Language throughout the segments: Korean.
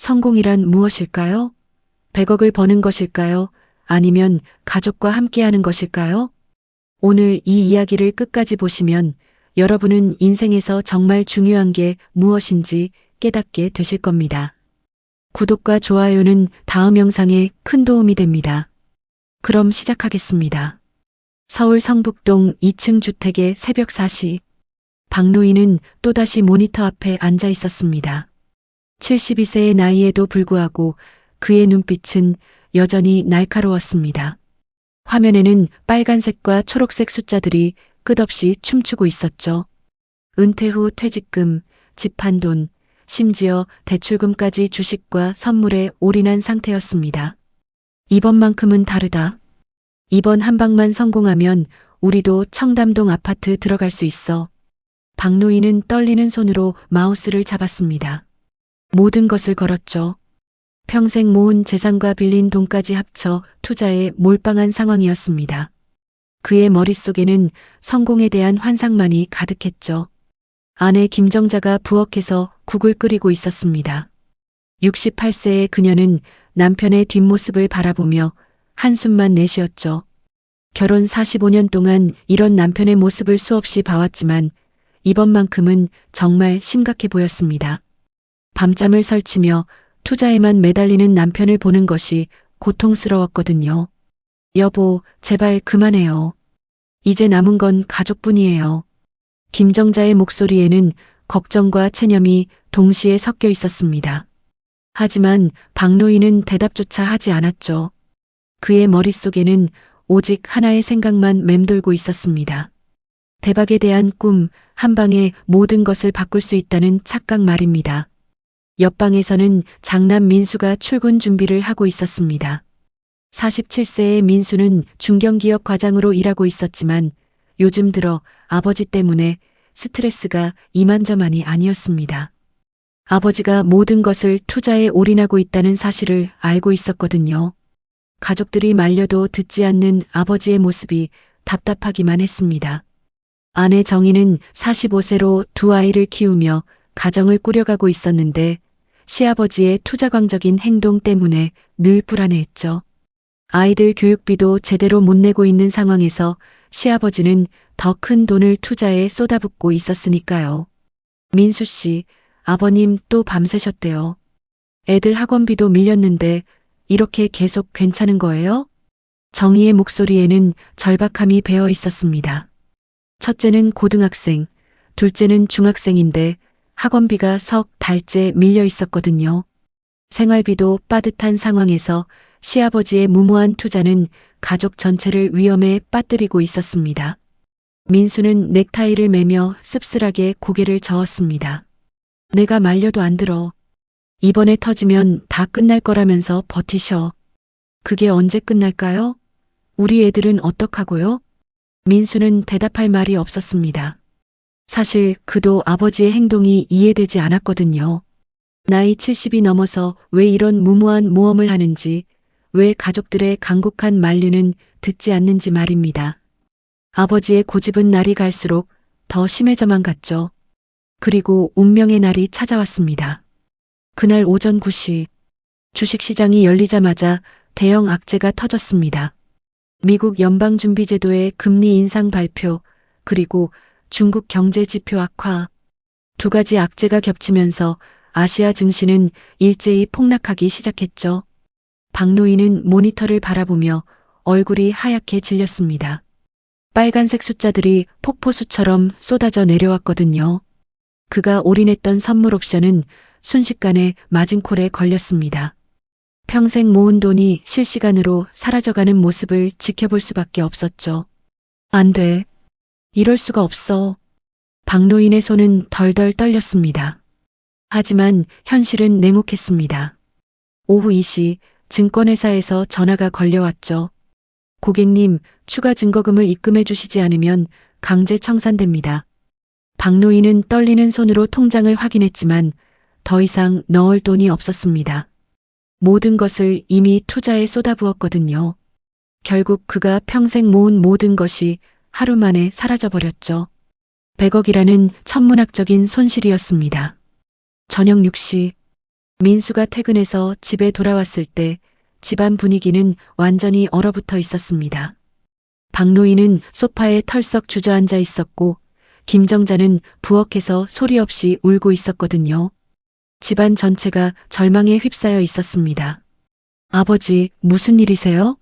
성공이란 무엇일까요? 100억을 버는 것일까요? 아니면 가족과 함께하는 것일까요? 오늘 이 이야기를 끝까지 보시면 여러분은 인생에서 정말 중요한 게 무엇인지 깨닫게 되실 겁니다. 구독과 좋아요는 다음 영상에 큰 도움이 됩니다. 그럼 시작하겠습니다. 서울 성북동 2층 주택의 새벽 4시, 박노인은 또다시 모니터 앞에 앉아 있었습니다. 72세의 나이에도 불구하고 그의 눈빛은 여전히 날카로웠습니다. 화면에는 빨간색과 초록색 숫자들이 끝없이 춤추고 있었죠. 은퇴 후 퇴직금, 집 한 돈, 심지어 대출금까지 주식과 선물에 올인한 상태였습니다. 이번만큼은 다르다. 이번 한 방만 성공하면 우리도 청담동 아파트 들어갈 수 있어. 박노인은 떨리는 손으로 마우스를 잡았습니다. 모든 것을 걸었죠. 평생 모은 재산과 빌린 돈까지 합쳐 투자에 몰빵한 상황이었습니다. 그의 머릿속에는 성공에 대한 환상만이 가득했죠. 아내 김정자가 부엌에서 국을 끓이고 있었습니다. 68세의 그녀는 남편의 뒷모습을 바라보며 한숨만 내쉬었죠. 결혼 45년 동안 이런 남편의 모습을 수없이 봐왔지만 이번만큼은 정말 심각해 보였습니다. 밤잠을 설치며 투자에만 매달리는 남편을 보는 것이 고통스러웠거든요. 여보, 제발 그만해요. 이제 남은 건 가족뿐이에요. 김정자의 목소리에는 걱정과 체념이 동시에 섞여 있었습니다. 하지만 박노인은 대답조차 하지 않았죠. 그의 머릿속에는 오직 하나의 생각만 맴돌고 있었습니다. 대박에 대한 꿈, 한 방에 모든 것을 바꿀 수 있다는 착각 말입니다. 옆방에서는 장남 민수가 출근 준비를 하고 있었습니다. 47세의 민수는 중견기업 과장으로 일하고 있었지만 요즘 들어 아버지 때문에 스트레스가 이만저만이 아니었습니다. 아버지가 모든 것을 투자에 올인하고 있다는 사실을 알고 있었거든요. 가족들이 말려도 듣지 않는 아버지의 모습이 답답하기만 했습니다. 아내 정희는 45세로 두 아이를 키우며 가정을 꾸려가고 있었는데 시아버지의 투자광적인 행동 때문에 늘 불안해했죠. 아이들 교육비도 제대로 못 내고 있는 상황에서 시아버지는 더 큰 돈을 투자에 쏟아붓고 있었으니까요. 민수 씨, 아버님 또 밤새셨대요. 애들 학원비도 밀렸는데 이렇게 계속 괜찮은 거예요? 정희의 목소리에는 절박함이 배어 있었습니다. 첫째는 고등학생, 둘째는 중학생인데 학원비가 석 달째 밀려 있었거든요. 생활비도 빠듯한 상황에서 시아버지의 무모한 투자는 가족 전체를 위험에 빠뜨리고 있었습니다. 민수는 넥타이를 매며 씁쓸하게 고개를 저었습니다. 내가 말려도 안 들어. 이번에 터지면 다 끝날 거라면서 버티셔. 그게 언제 끝날까요? 우리 애들은 어떡하고요? 민수는 대답할 말이 없었습니다. 사실 그도 아버지의 행동이 이해되지 않았거든요. 나이 70이 넘어서 왜 이런 무모한 모험을 하는지, 왜 가족들의 간곡한 만류는 듣지 않는지 말입니다. 아버지의 고집은 날이 갈수록 더 심해져만 갔죠. 그리고 운명의 날이 찾아왔습니다. 그날 오전 9시, 주식시장이 열리자마자 대형 악재가 터졌습니다. 미국 연방준비제도의 금리 인상 발표, 그리고 중국 경제 지표 악화, 두 가지 악재가 겹치면서 아시아 증시는 일제히 폭락하기 시작했죠. 박노인은 모니터를 바라보며 얼굴이 하얗게 질렸습니다. 빨간색 숫자들이 폭포수처럼 쏟아져 내려왔거든요. 그가 올인했던 선물 옵션은 순식간에 마진콜에 걸렸습니다. 평생 모은 돈이 실시간으로 사라져가는 모습을 지켜볼 수밖에 없었죠. 안 돼. 이럴 수가 없어. 박노인의 손은 덜덜 떨렸습니다. 하지만 현실은 냉혹했습니다. 오후 2시 증권회사에서 전화가 걸려왔죠. 고객님, 추가 증거금을 입금해 주시지 않으면 강제 청산됩니다. 박노인은 떨리는 손으로 통장을 확인했지만 더 이상 넣을 돈이 없었습니다. 모든 것을 이미 투자에 쏟아부었거든요. 결국 그가 평생 모은 모든 것이 하루 만에 사라져버렸죠. 100억이라는 천문학적인 손실이었습니다. 저녁 6시, 민수가 퇴근해서 집에 돌아왔을 때 집안 분위기는 완전히 얼어붙어 있었습니다. 박노인은 소파에 털썩 주저앉아 있었고 김정자는 부엌에서 소리 없이 울고 있었거든요. 집안 전체가 절망에 휩싸여 있었습니다. 아버지, 무슨 일이세요?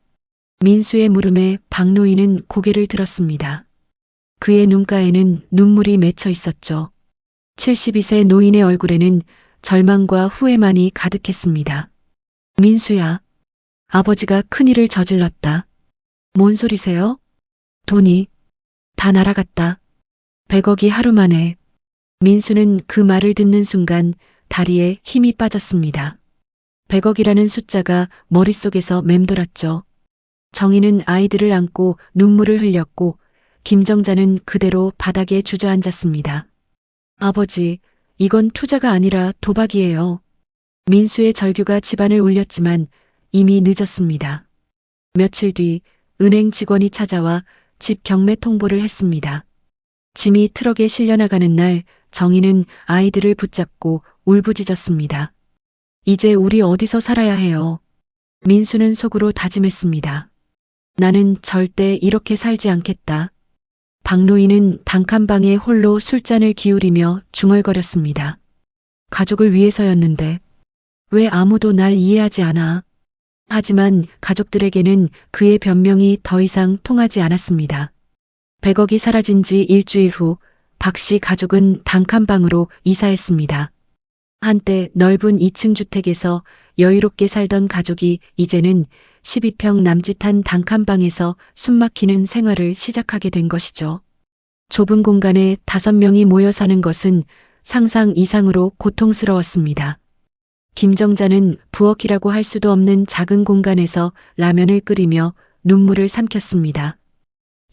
민수의 물음에 박노인은 고개를 들었습니다. 그의 눈가에는 눈물이 맺혀 있었죠. 72세 노인의 얼굴에는 절망과 후회만이 가득했습니다. 민수야, 아버지가 큰일을 저질렀다. 뭔 소리세요? 돈이 다 날아갔다. 100억이 하루 만에. 민수는 그 말을 듣는 순간 다리에 힘이 빠졌습니다. 100억이라는 숫자가 머릿속에서 맴돌았죠. 정희는 아이들을 안고 눈물을 흘렸고 김정자는 그대로 바닥에 주저앉았습니다. 아버지, 이건 투자가 아니라 도박이에요. 민수의 절규가 집안을 울렸지만 이미 늦었습니다. 며칠 뒤 은행 직원이 찾아와 집 경매 통보를 했습니다. 짐이 트럭에 실려나가는 날 정희는 아이들을 붙잡고 울부짖었습니다. 이제 우리 어디서 살아야 해요? 민수는 속으로 다짐했습니다. 나는 절대 이렇게 살지 않겠다. 박노인은 단칸방에 홀로 술잔을 기울이며 중얼거렸습니다. 가족을 위해서였는데 왜 아무도 날 이해하지 않아? 하지만 가족들에게는 그의 변명이 더 이상 통하지 않았습니다. 100억이 사라진 지 일주일 후 박 씨 가족은 단칸방으로 이사했습니다. 한때 넓은 2층 주택에서 여유롭게 살던 가족이 이제는 12평 남짓한 단칸방에서 숨막히는 생활을 시작하게 된 것이죠. 좁은 공간에 5명이 모여 사는 것은 상상 이상으로 고통스러웠습니다. 김정자는 부엌이라고 할 수도 없는 작은 공간에서 라면을 끓이며 눈물을 삼켰습니다.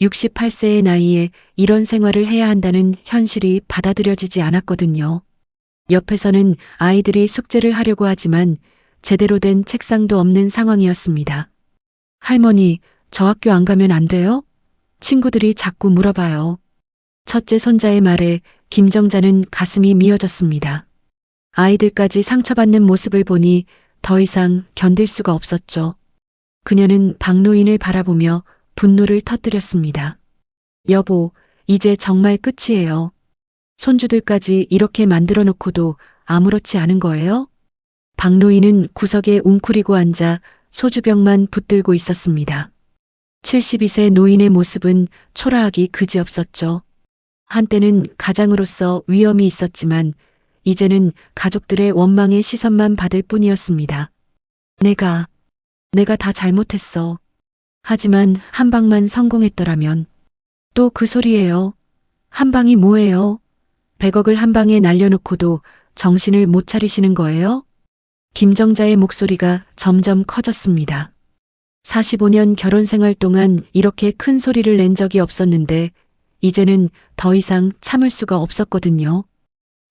68세의 나이에 이런 생활을 해야 한다는 현실이 받아들여지지 않았거든요. 옆에서는 아이들이 숙제를 하려고 하지만 제대로 된 책상도 없는 상황이었습니다. 할머니, 저 학교 안 가면 안 돼요? 친구들이 자꾸 물어봐요. 첫째 손자의 말에 김정자는 가슴이 미어졌습니다. 아이들까지 상처받는 모습을 보니 더 이상 견딜 수가 없었죠. 그녀는 박노인을 바라보며 분노를 터뜨렸습니다. 여보, 이제 정말 끝이에요. 손주들까지 이렇게 만들어 놓고도 아무렇지 않은 거예요? 박노인은 구석에 웅크리고 앉아 소주병만 붙들고 있었습니다. 72세 노인의 모습은 초라하기 그지없었죠. 한때는 가장으로서 위엄이 있었지만 이제는 가족들의 원망의 시선만 받을 뿐이었습니다. 내가 다 잘못했어. 하지만 한 방만 성공했더라면. 또 그 소리예요. 한 방이 뭐예요? 100억을 한 방에 날려놓고도 정신을 못 차리시는 거예요? 김정자의 목소리가 점점 커졌습니다. 45년 결혼 생활 동안 이렇게 큰 소리를 낸 적이 없었는데 이제는 더 이상 참을 수가 없었거든요.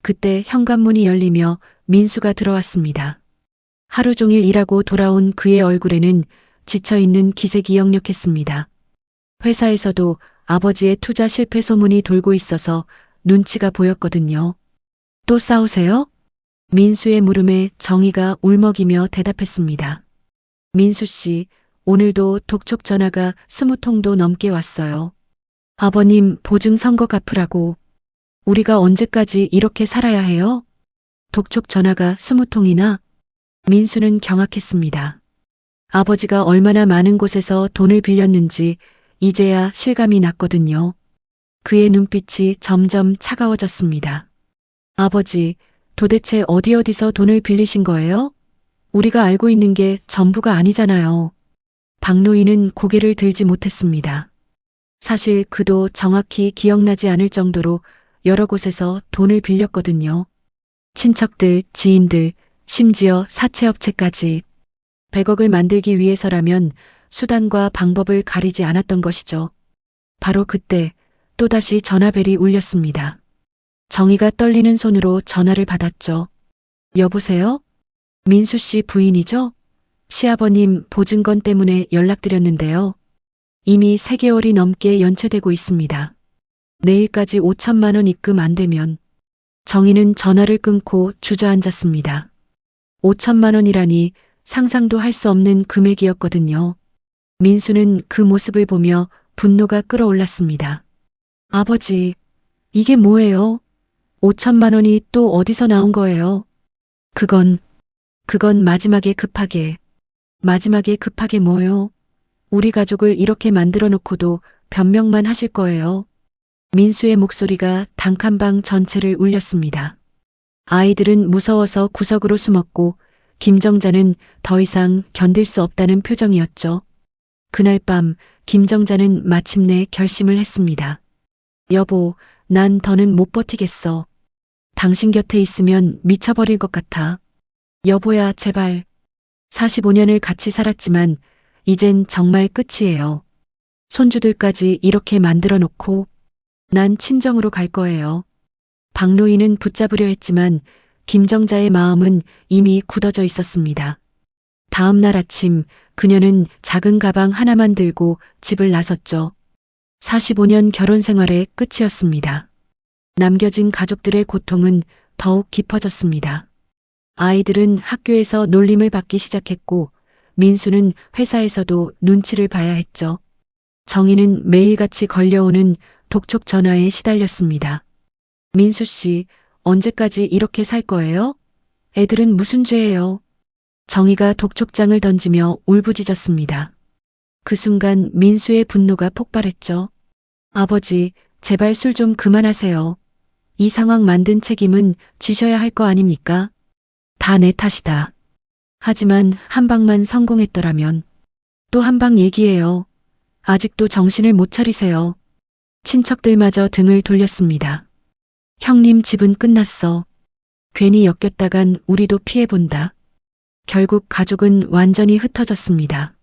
그때 현관문이 열리며 민수가 들어왔습니다. 하루 종일 일하고 돌아온 그의 얼굴에는 지쳐있는 기색이 역력했습니다. 회사에서도 아버지의 투자 실패 소문이 돌고 있어서 눈치가 보였거든요. 또 싸우세요? 민수의 물음에 정희가 울먹이며 대답했습니다. 민수 씨, 오늘도 독촉 전화가 20통도 넘게 왔어요. 아버님 보증 선거 갚으라고. 우리가 언제까지 이렇게 살아야 해요? 독촉 전화가 20통이나? 민수는 경악했습니다. 아버지가 얼마나 많은 곳에서 돈을 빌렸는지 이제야 실감이 났거든요. 그의 눈빛이 점점 차가워졌습니다. 아버지, 도대체 어디서 돈을 빌리신 거예요? 우리가 알고 있는 게 전부가 아니잖아요. 박노인은 고개를 들지 못했습니다. 사실 그도 정확히 기억나지 않을 정도로 여러 곳에서 돈을 빌렸거든요. 친척들, 지인들, 심지어 사채업체까지. 100억을 만들기 위해서라면 수단과 방법을 가리지 않았던 것이죠. 바로 그때 또다시 전화벨이 울렸습니다. 정희가 떨리는 손으로 전화를 받았죠. 여보세요? 민수 씨 부인이죠? 시아버님 보증건 때문에 연락드렸는데요. 이미 3개월이 넘게 연체되고 있습니다. 내일까지 5천만 원 입금 안 되면. 정희는 전화를 끊고 주저앉았습니다. 5천만 원이라니 상상도 할 수 없는 금액이었거든요. 민수는 그 모습을 보며 분노가 끌어올랐습니다. 아버지, 이게 뭐예요? 5천만 원이 또 어디서 나온 거예요? 그건 마지막에 급하게 뭐요? 우리 가족을 이렇게 만들어 놓고도 변명만 하실 거예요. 민수의 목소리가 단칸방 전체를 울렸습니다. 아이들은 무서워서 구석으로 숨었고 김정자는 더 이상 견딜 수 없다는 표정이었죠. 그날 밤 김정자는 마침내 결심을 했습니다. 여보, 난 더는 못 버티겠어. 당신 곁에 있으면 미쳐버릴 것 같아. 여보야, 제발. 45년을 같이 살았지만 이젠 정말 끝이에요. 손주들까지 이렇게 만들어 놓고 난 친정으로 갈 거예요. 박노인은 붙잡으려 했지만 김정자의 마음은 이미 굳어져 있었습니다. 다음 날 아침 그녀는 작은 가방 하나만 들고 집을 나섰죠. 45년 결혼 생활의 끝이었습니다. 남겨진 가족들의 고통은 더욱 깊어졌습니다. 아이들은 학교에서 놀림을 받기 시작했고 민수는 회사에서도 눈치를 봐야 했죠. 정희는 매일같이 걸려오는 독촉 전화에 시달렸습니다. 민수 씨, 언제까지 이렇게 살 거예요? 애들은 무슨 죄예요? 정희가 독촉장을 던지며 울부짖었습니다. 그 순간 민수의 분노가 폭발했죠. 아버지, 제발 술 좀 그만하세요. 이 상황 만든 책임은 지셔야 할 거 아닙니까? 다 내 탓이다. 하지만 한 방만 성공했더라면 또 한 방 얘기예요. 아직도 정신을 못 차리세요. 친척들마저 등을 돌렸습니다. 형님 집은 끝났어. 괜히 엮였다간 우리도 피해본다. 결국 가족은 완전히 흩어졌습니다.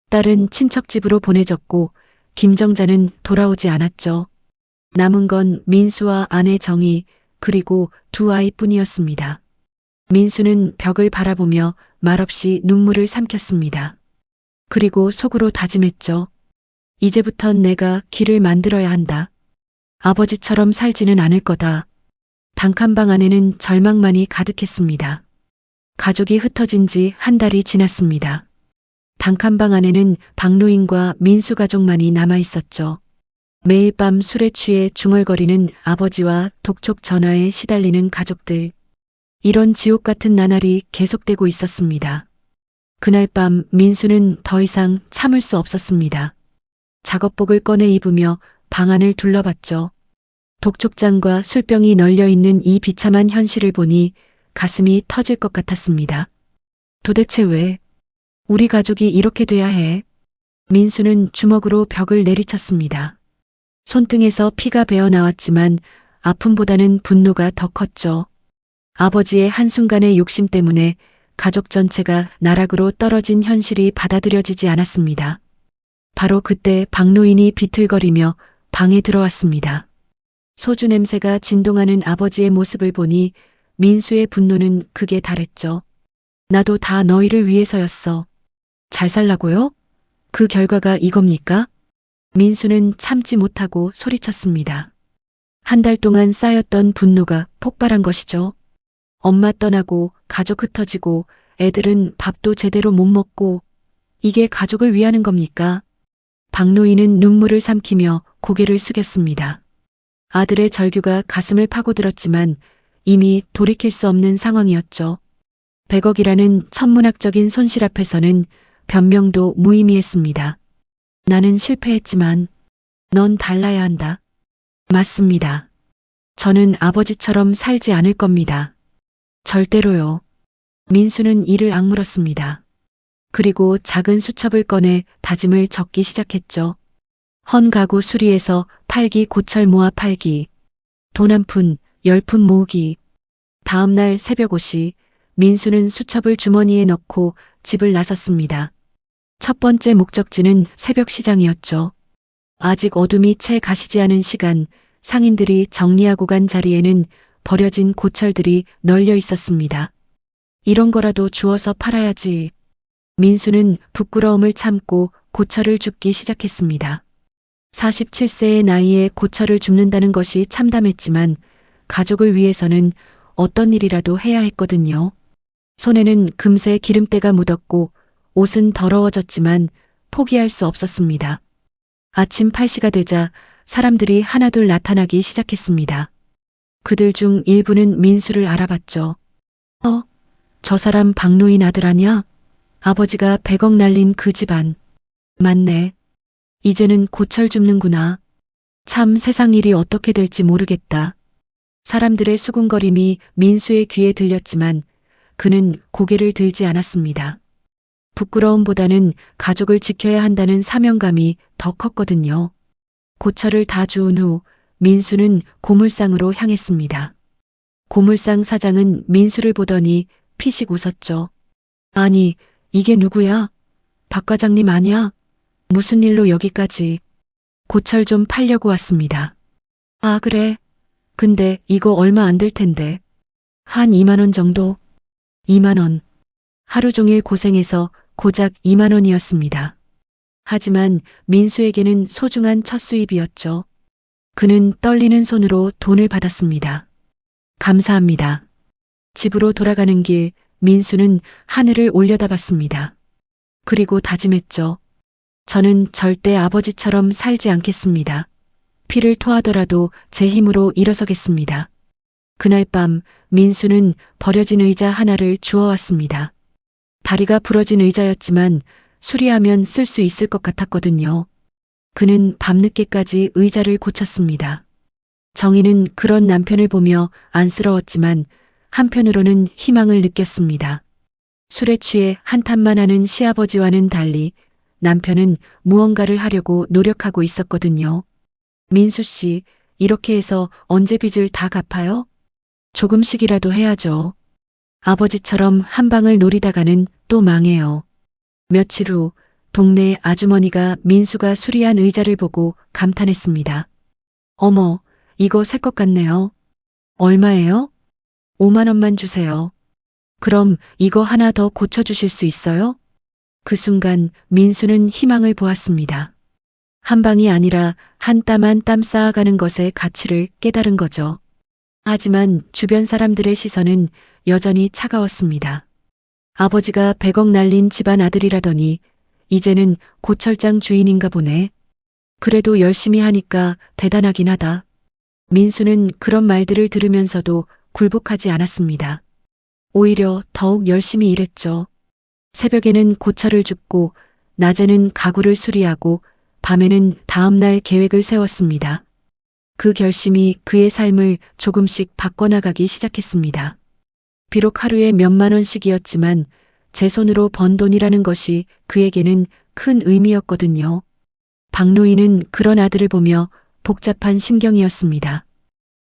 딸은 친척집으로 보내졌고 김정자는 돌아오지 않았죠. 남은 건 민수와 아내 정희 그리고 두 아이뿐이었습니다. 민수는 벽을 바라보며 말없이 눈물을 삼켰습니다. 그리고 속으로 다짐했죠. 이제부턴 내가 길을 만들어야 한다. 아버지처럼 살지는 않을 거다. 단칸방 안에는 절망만이 가득했습니다. 가족이 흩어진 지 한 달이 지났습니다. 단칸방 안에는 박노인과 민수 가족만이 남아 있었죠. 매일 밤 술에 취해 중얼거리는 아버지와 독촉 전화에 시달리는 가족들. 이런 지옥 같은 나날이 계속되고 있었습니다. 그날 밤 민수는 더 이상 참을 수 없었습니다. 작업복을 꺼내 입으며 방 안을 둘러봤죠. 독촉장과 술병이 널려있는 이 비참한 현실을 보니 가슴이 터질 것 같았습니다. 도대체 왜 우리 가족이 이렇게 돼야 해? 민수는 주먹으로 벽을 내리쳤습니다. 손등에서 피가 배어 나왔지만 아픔보다는 분노가 더 컸죠. 아버지의 한순간의 욕심 때문에 가족 전체가 나락으로 떨어진 현실이 받아들여지지 않았습니다. 바로 그때 박노인이 비틀거리며 방에 들어왔습니다. 소주 냄새가 진동하는 아버지의 모습을 보니 민수의 분노는 극에 달했죠. 나도 다 너희를 위해서였어. 잘 살라고요? 그 결과가 이겁니까? 민수는 참지 못하고 소리쳤습니다. 한 달 동안 쌓였던 분노가 폭발한 것이죠. 엄마 떠나고 가족 흩어지고 애들은 밥도 제대로 못 먹고 이게 가족을 위하는 겁니까? 박노인은 눈물을 삼키며 고개를 숙였습니다. 아들의 절규가 가슴을 파고들었지만 이미 돌이킬 수 없는 상황이었죠. 100억이라는 천문학적인 손실 앞에서는 변명도 무의미했습니다. 나는 실패했지만 넌 달라야 한다. 맞습니다. 저는 아버지처럼 살지 않을 겁니다. 절대로요. 민수는 이를 악물었습니다. 그리고 작은 수첩을 꺼내 다짐을 적기 시작했죠. 헌 가구 수리해서 팔기 고철 모아 팔기. 돈 한 푼, 10푼 모으기. 다음 날 새벽 5시 민수는 수첩을 주머니에 넣고 집을 나섰습니다. 첫 번째 목적지는 새벽 시장이었죠. 아직 어둠이 채 가시지 않은 시간, 상인들이 정리하고 간 자리에는 버려진 고철들이 널려 있었습니다. 이런 거라도 주워서 팔아야지. 민수는 부끄러움을 참고 고철을 줍기 시작했습니다. 47세의 나이에 고철을 줍는다는 것이 참담했지만 가족을 위해서는 어떤 일이라도 해야 했거든요. 손에는 금세 기름때가 묻었고 옷은 더러워졌지만 포기할 수 없었습니다. 아침 8시가 되자 사람들이 하나둘 나타나기 시작했습니다. 그들 중 일부는 민수를 알아봤죠. 저 사람 박노인 아들 아냐? 아버지가 100억 날린 그 집안. 맞네. 이제는 고철 줍는구나. 참 세상 일이 어떻게 될지 모르겠다. 사람들의 수군거림이 민수의 귀에 들렸지만 그는 고개를 들지 않았습니다. 부끄러움보다는 가족을 지켜야 한다는 사명감이 더 컸거든요. 고철을 다 주운 후 민수는 고물상으로 향했습니다. 고물상 사장은 민수를 보더니 피식 웃었죠. 아니, 이게 누구야? 박 과장님 아니야? 무슨 일로 여기까지? 고철 좀 팔려고 왔습니다. 아, 그래. 근데 이거 얼마 안 될 텐데. 한 2만 원 정도? 2만 원. 하루 종일 고생해서 고작 2만 원이었습니다. 하지만 민수에게는 소중한 첫 수입이었죠. 그는 떨리는 손으로 돈을 받았습니다. 감사합니다. 집으로 돌아가는 길 민수는 하늘을 올려다봤습니다. 그리고 다짐했죠. 저는 절대 아버지처럼 살지 않겠습니다. 피를 토하더라도 제 힘으로 일어서겠습니다. 그날 밤 민수는 버려진 의자 하나를 주워왔습니다. 다리가 부러진 의자였지만 수리하면 쓸 수 있을 것 같았거든요. 그는 밤늦게까지 의자를 고쳤습니다. 정희는 그런 남편을 보며 안쓰러웠지만 한편으로는 희망을 느꼈습니다. 술에 취해 한탄만 하는 시아버지와는 달리 남편은 무언가를 하려고 노력하고 있었거든요. 민수 씨, 이렇게 해서 언제 빚을 다 갚아요? 조금씩이라도 해야죠. 아버지처럼 한 방을 노리다가는 또 망해요. 며칠 후 동네 아주머니가 민수가 수리한 의자를 보고 감탄했습니다. 어머, 이거 새 것 같네요. 얼마예요? 5만 원만 주세요. 그럼 이거 하나 더 고쳐주실 수 있어요? 그 순간 민수는 희망을 보았습니다. 한 방이 아니라 한 땀 한 땀 쌓아가는 것의 가치를 깨달은 거죠. 하지만 주변 사람들의 시선은 여전히 차가웠습니다. 아버지가 100억 날린 집안 아들이라더니 이제는 고철장 주인인가 보네. 그래도 열심히 하니까 대단하긴 하다. 민수는 그런 말들을 들으면서도 굴복하지 않았습니다. 오히려 더욱 열심히 일했죠. 새벽에는 고철을 줍고 낮에는 가구를 수리하고 밤에는 다음날 계획을 세웠습니다. 그 결심이 그의 삶을 조금씩 바꿔나가기 시작했습니다. 비록 하루에 몇만 원씩이었지만 제 손으로 번 돈이라는 것이 그에게는 큰 의미였거든요. 박노인은 그런 아들을 보며 복잡한 심경이었습니다.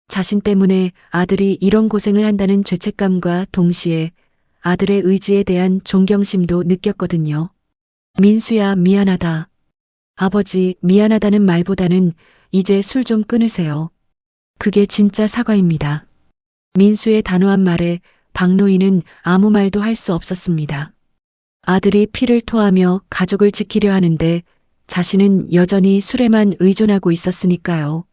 자신 때문에 아들이 이런 고생을 한다는 죄책감과 동시에 아들의 의지에 대한 존경심도 느꼈거든요. 민수야, 미안하다. 아버지, 미안하다는 말보다는 이제 술 좀 끊으세요. 그게 진짜 사과입니다. 민수의 단호한 말에 박노인은 아무 말도 할 수 없었습니다. 아들이 피를 토하며 가족을 지키려 하는데 자신은 여전히 술에만 의존하고 있었으니까요.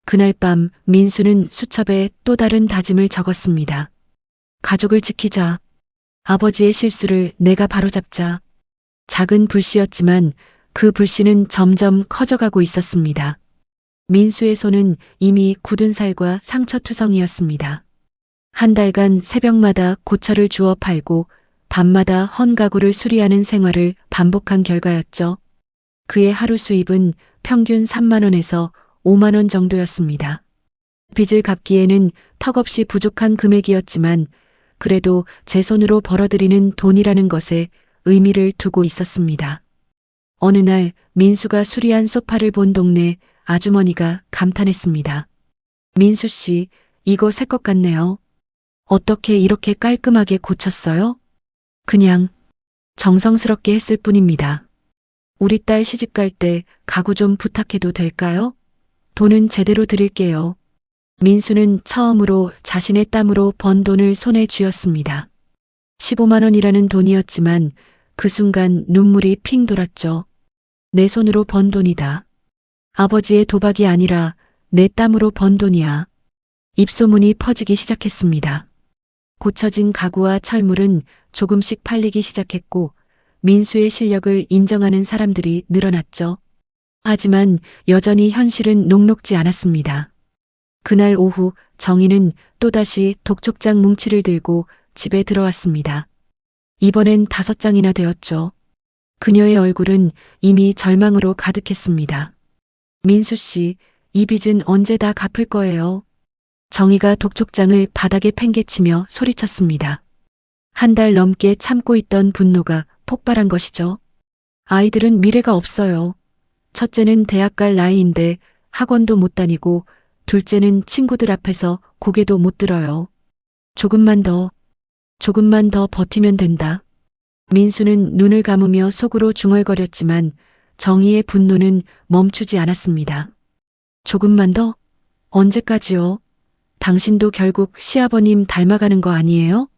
그날 밤 민수는 수첩에 또 다른 다짐을 적었습니다. 가족을 지키자. 아버지의 실수를 내가 바로잡자. 작은 불씨였지만 그 불씨는 점점 커져가고 있었습니다. 민수의 손은 이미 굳은 살과 상처투성이었습니다. 한 달간 새벽마다 고철을 주워 팔고 밤마다 헌 가구를 수리하는 생활을 반복한 결과였죠. 그의 하루 수입은 평균 3만 원에서 5만 원 정도였습니다. 빚을 갚기에는 턱없이 부족한 금액이었지만 그래도 제 손으로 벌어들이는 돈이라는 것에 의미를 두고 있었습니다. 어느 날 민수가 수리한 소파를 본 동네 아주머니가 감탄했습니다. 민수 씨, 이거 새 것 같네요. 어떻게 이렇게 깔끔하게 고쳤어요? 그냥 정성스럽게 했을 뿐입니다. 우리 딸 시집 갈 때 가구 좀 부탁해도 될까요? 돈은 제대로 드릴게요. 민수는 처음으로 자신의 땀으로 번 돈을 손에 쥐었습니다. 15만 원이라는 돈이었지만 그 순간 눈물이 핑 돌았죠. 내 손으로 번 돈이다. 아버지의 도박이 아니라 내 땀으로 번 돈이야. 입소문이 퍼지기 시작했습니다. 고쳐진 가구와 철물은 조금씩 팔리기 시작했고 민수의 실력을 인정하는 사람들이 늘어났죠. 하지만 여전히 현실은 녹록지 않았습니다. 그날 오후 정희는 또다시 독촉장 뭉치를 들고 집에 들어왔습니다. 이번엔 5장이나 되었죠. 그녀의 얼굴은 이미 절망으로 가득했습니다. 민수 씨, 이 빚은 언제 다 갚을 거예요? 정희가 독촉장을 바닥에 팽개치며 소리쳤습니다. 1달 넘게 참고 있던 분노가 폭발한 것이죠. 아이들은 미래가 없어요. 첫째는 대학 갈 나이인데 학원도 못 다니고 둘째는 친구들 앞에서 고개도 못 들어요. 조금만 더 버티면 된다. 민수는 눈을 감으며 속으로 중얼거렸지만 정희의 분노는 멈추지 않았습니다. 조금만 더? 언제까지요? 당신도 결국 시아버님 닮아가는 거 아니에요?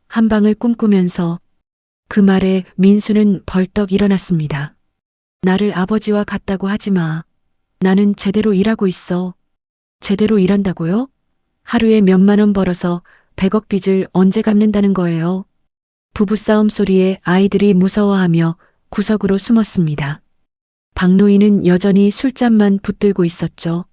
한 방을 꿈꾸면서 그 말에 민수는 벌떡 일어났습니다. 나를 아버지와 같다고 하지 마. 나는 제대로 일하고 있어. 제대로 일한다고요? 하루에 몇만 원 벌어서 100억 빚을 언제 갚는다는 거예요? 부부싸움 소리에 아이들이 무서워하며 구석으로 숨었습니다. 박노인은 여전히 술잔만 붙들고 있었죠.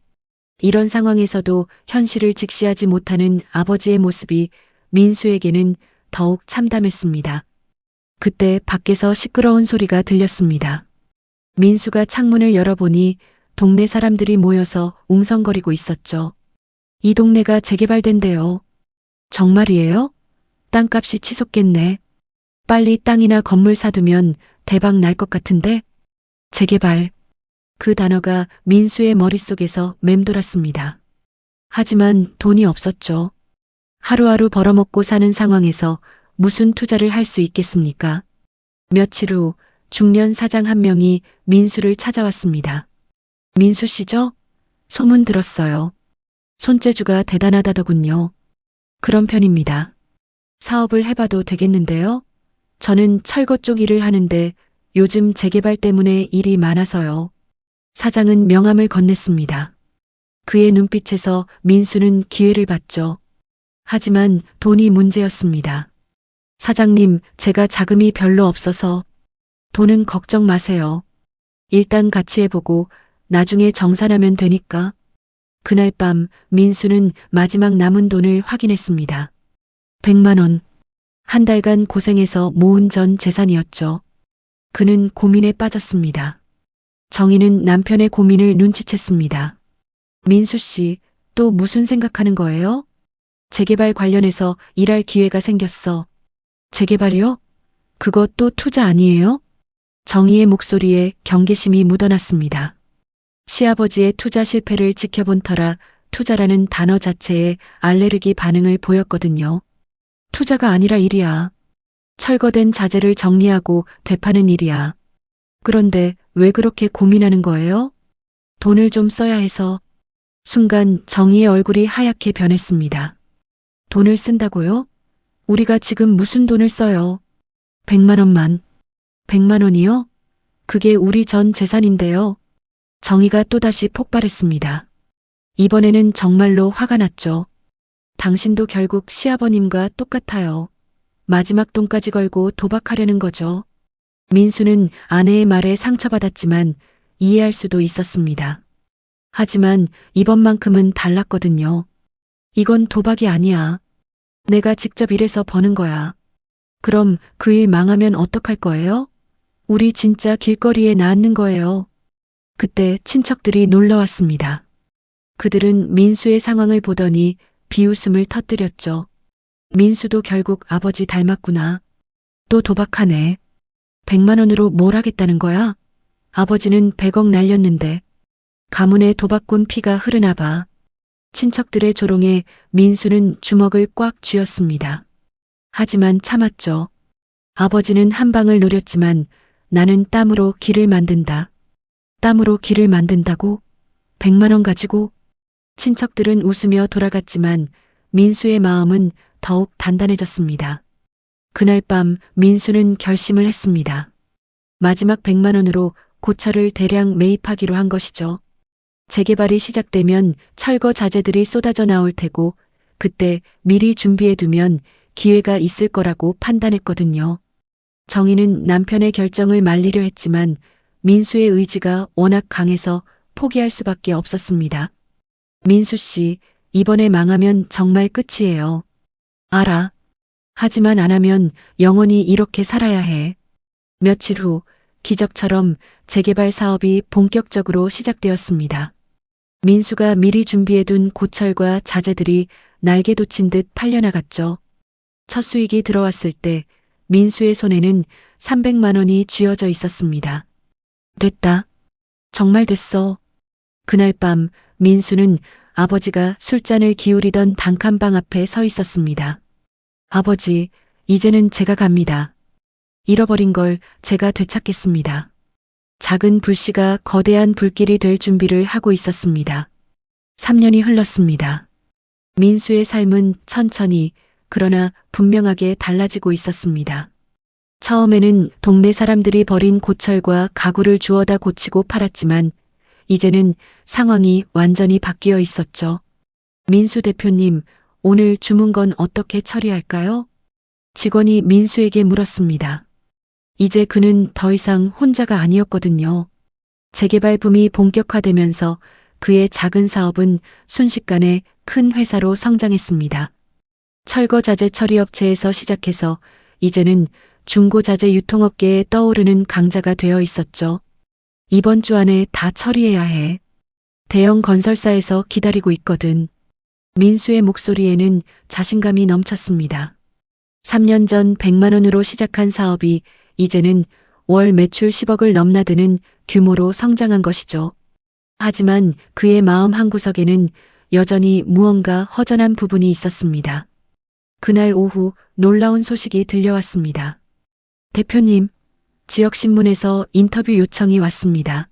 이런 상황에서도 현실을 직시하지 못하는 아버지의 모습이 민수에게는 더욱 참담했습니다. 그때 밖에서 시끄러운 소리가 들렸습니다. 민수가 창문을 열어보니 동네 사람들이 모여서 웅성거리고 있었죠. 이 동네가 재개발된대요. 정말이에요? 땅값이 치솟겠네. 빨리 땅이나 건물 사두면 대박 날 것 같은데? 재개발. 그 단어가 민수의 머릿속에서 맴돌았습니다. 하지만 돈이 없었죠. 하루하루 벌어먹고 사는 상황에서 무슨 투자를 할 수 있겠습니까? 며칠 후 중년 사장 한 명이 민수를 찾아왔습니다. 민수 씨죠? 소문 들었어요. 손재주가 대단하다더군요. 그런 편입니다. 사업을 해봐도 되겠는데요? 저는 철거 쪽 일을 하는데 요즘 재개발 때문에 일이 많아서요. 사장은 명함을 건넸습니다. 그의 눈빛에서 민수는 기회를 봤죠. 하지만 돈이 문제였습니다. 사장님, 제가 자금이 별로 없어서. 돈은 걱정 마세요. 일단 같이 해보고 나중에 정산하면 되니까. 그날 밤 민수는 마지막 남은 돈을 확인했습니다. 100만 원. 1달간 고생해서 모은 전 재산이었죠. 그는 고민에 빠졌습니다. 정희는 남편의 고민을 눈치챘습니다. 민수 씨, 또 무슨 생각하는 거예요? 재개발 관련해서 일할 기회가 생겼어. 재개발이요? 그것도 투자 아니에요? 정희의 목소리에 경계심이 묻어났습니다. 시아버지의 투자 실패를 지켜본 터라 투자라는 단어 자체에 알레르기 반응을 보였거든요. 투자가 아니라 일이야. 철거된 자재를 정리하고 되파는 일이야. 그런데 왜 그렇게 고민하는 거예요? 돈을 좀 써야 해서. 순간 정희의 얼굴이 하얗게 변했습니다. 돈을 쓴다고요? 우리가 지금 무슨 돈을 써요? 100만 원만. 100만 원이요? 그게 우리 전 재산인데요. 정희가 또다시 폭발했습니다. 이번에는 정말로 화가 났죠. 당신도 결국 시아버님과 똑같아요. 마지막 돈까지 걸고 도박하려는 거죠. 민수는 아내의 말에 상처받았지만 이해할 수도 있었습니다. 하지만 이번만큼은 달랐거든요. 이건 도박이 아니야. 내가 직접 일해서 버는 거야. 그럼 그 일 망하면 어떡할 거예요? 우리 진짜 길거리에 나앉는 거예요. 그때 친척들이 놀러왔습니다. 그들은 민수의 상황을 보더니 비웃음을 터뜨렸죠. 민수도 결국 아버지 닮았구나. 또 도박하네. 100만 원으로 뭘 하겠다는 거야? 아버지는 100억 날렸는데. 가문의 도박꾼 피가 흐르나 봐. 친척들의 조롱에 민수는 주먹을 꽉 쥐었습니다. 하지만 참았죠. 아버지는 한 방을 노렸지만 나는 땀으로 길을 만든다. 땀으로 길을 만든다고? 100만 원 가지고? 친척들은 웃으며 돌아갔지만 민수의 마음은 더욱 단단해졌습니다. 그날 밤 민수는 결심을 했습니다. 마지막 100만 원으로 고철을 대량 매입하기로 한 것이죠. 재개발이 시작되면 철거 자재들이 쏟아져 나올 테고 그때 미리 준비해두면 기회가 있을 거라고 판단했거든요. 정희는 남편의 결정을 말리려 했지만 민수의 의지가 워낙 강해서 포기할 수밖에 없었습니다. 민수 씨, 이번에 망하면 정말 끝이에요. 알아. 하지만 안 하면 영원히 이렇게 살아야 해. 며칠 후 기적처럼 재개발 사업이 본격적으로 시작되었습니다. 민수가 미리 준비해둔 고철과 자재들이 날개 돋친 듯 팔려나갔죠. 첫 수익이 들어왔을 때 민수의 손에는 300만 원이 쥐어져 있었습니다. 됐다. 정말 됐어. 그날 밤 민수는 아버지가 술잔을 기울이던 단칸방 앞에 서 있었습니다. 아버지, 이제는 제가 갑니다. 잃어버린 걸 제가 되찾겠습니다. 작은 불씨가 거대한 불길이 될 준비를 하고 있었습니다. 3년이 흘렀습니다. 민수의 삶은 천천히 그러나 분명하게 달라지고 있었습니다. 처음에는 동네 사람들이 버린 고철과 가구를 주워다 고치고 팔았지만 이제는 상황이 완전히 바뀌어 있었죠. 민수 대표님, 오늘 주문 건 어떻게 처리할까요? 직원이 민수에게 물었습니다. 이제 그는 더 이상 혼자가 아니었거든요. 재개발 붐이 본격화되면서 그의 작은 사업은 순식간에 큰 회사로 성장했습니다. 철거자재 처리업체에서 시작해서 이제는 중고자재 유통업계에 떠오르는 강자가 되어 있었죠. 이번 주 안에 다 처리해야 해. 대형 건설사에서 기다리고 있거든. 민수의 목소리에는 자신감이 넘쳤습니다. 3년 전 100만 원으로 시작한 사업이 이제는 월 매출 10억을 넘나드는 규모로 성장한 것이죠. 하지만 그의 마음 한구석에는 여전히 무언가 허전한 부분이 있었습니다. 그날 오후 놀라운 소식이 들려왔습니다. 대표님, 지역신문에서 인터뷰 요청이 왔습니다.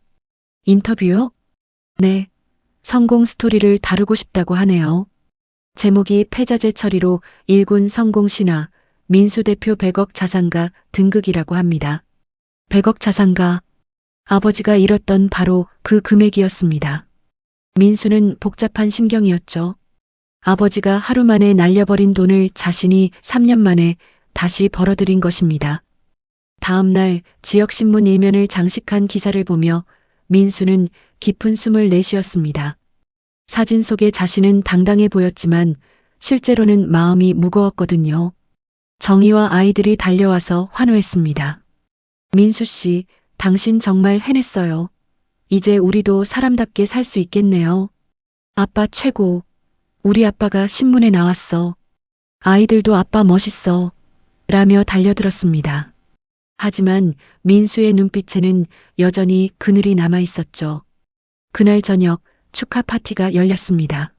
인터뷰요? 네, 성공 스토리를 다루고 싶다고 하네요. 제목이 폐자재 처리로 일군 성공 신화, 민수 대표 100억 자산가 등극이라고 합니다. 100억 자산가. 아버지가 잃었던 바로 그 금액이었습니다. 민수는 복잡한 심경이었죠. 아버지가 하루 만에 날려버린 돈을 자신이 3년 만에 다시 벌어들인 것입니다. 다음 날 지역신문 일면을 장식한 기사를 보며 민수는 깊은 숨을 내쉬었습니다. 사진 속의 자신은 당당해 보였지만 실제로는 마음이 무거웠거든요. 정희와 아이들이 달려와서 환호했습니다. 민수 씨, 당신 정말 해냈어요. 이제 우리도 사람답게 살 수 있겠네요. 아빠 최고. 우리 아빠가 신문에 나왔어. 아이들도 아빠 멋있어. 라며 달려들었습니다. 하지만 민수의 눈빛에는 여전히 그늘이 남아 있었죠. 그날 저녁 축하 파티가 열렸습니다.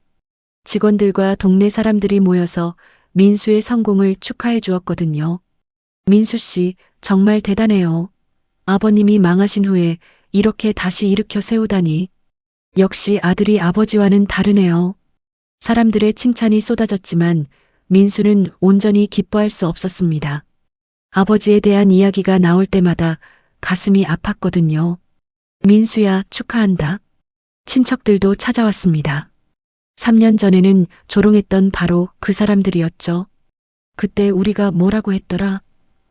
직원들과 동네 사람들이 모여서 민수의 성공을 축하해 주었거든요. 민수 씨, 정말 대단해요. 아버님이 망하신 후에 이렇게 다시 일으켜 세우다니. 역시 아들이 아버지와는 다르네요. 사람들의 칭찬이 쏟아졌지만 민수는 온전히 기뻐할 수 없었습니다. 아버지에 대한 이야기가 나올 때마다 가슴이 아팠거든요. 민수야, 축하한다. 친척들도 찾아왔습니다. 3년 전에는 조롱했던 바로 그 사람들이었죠. 그때 우리가 뭐라고 했더라?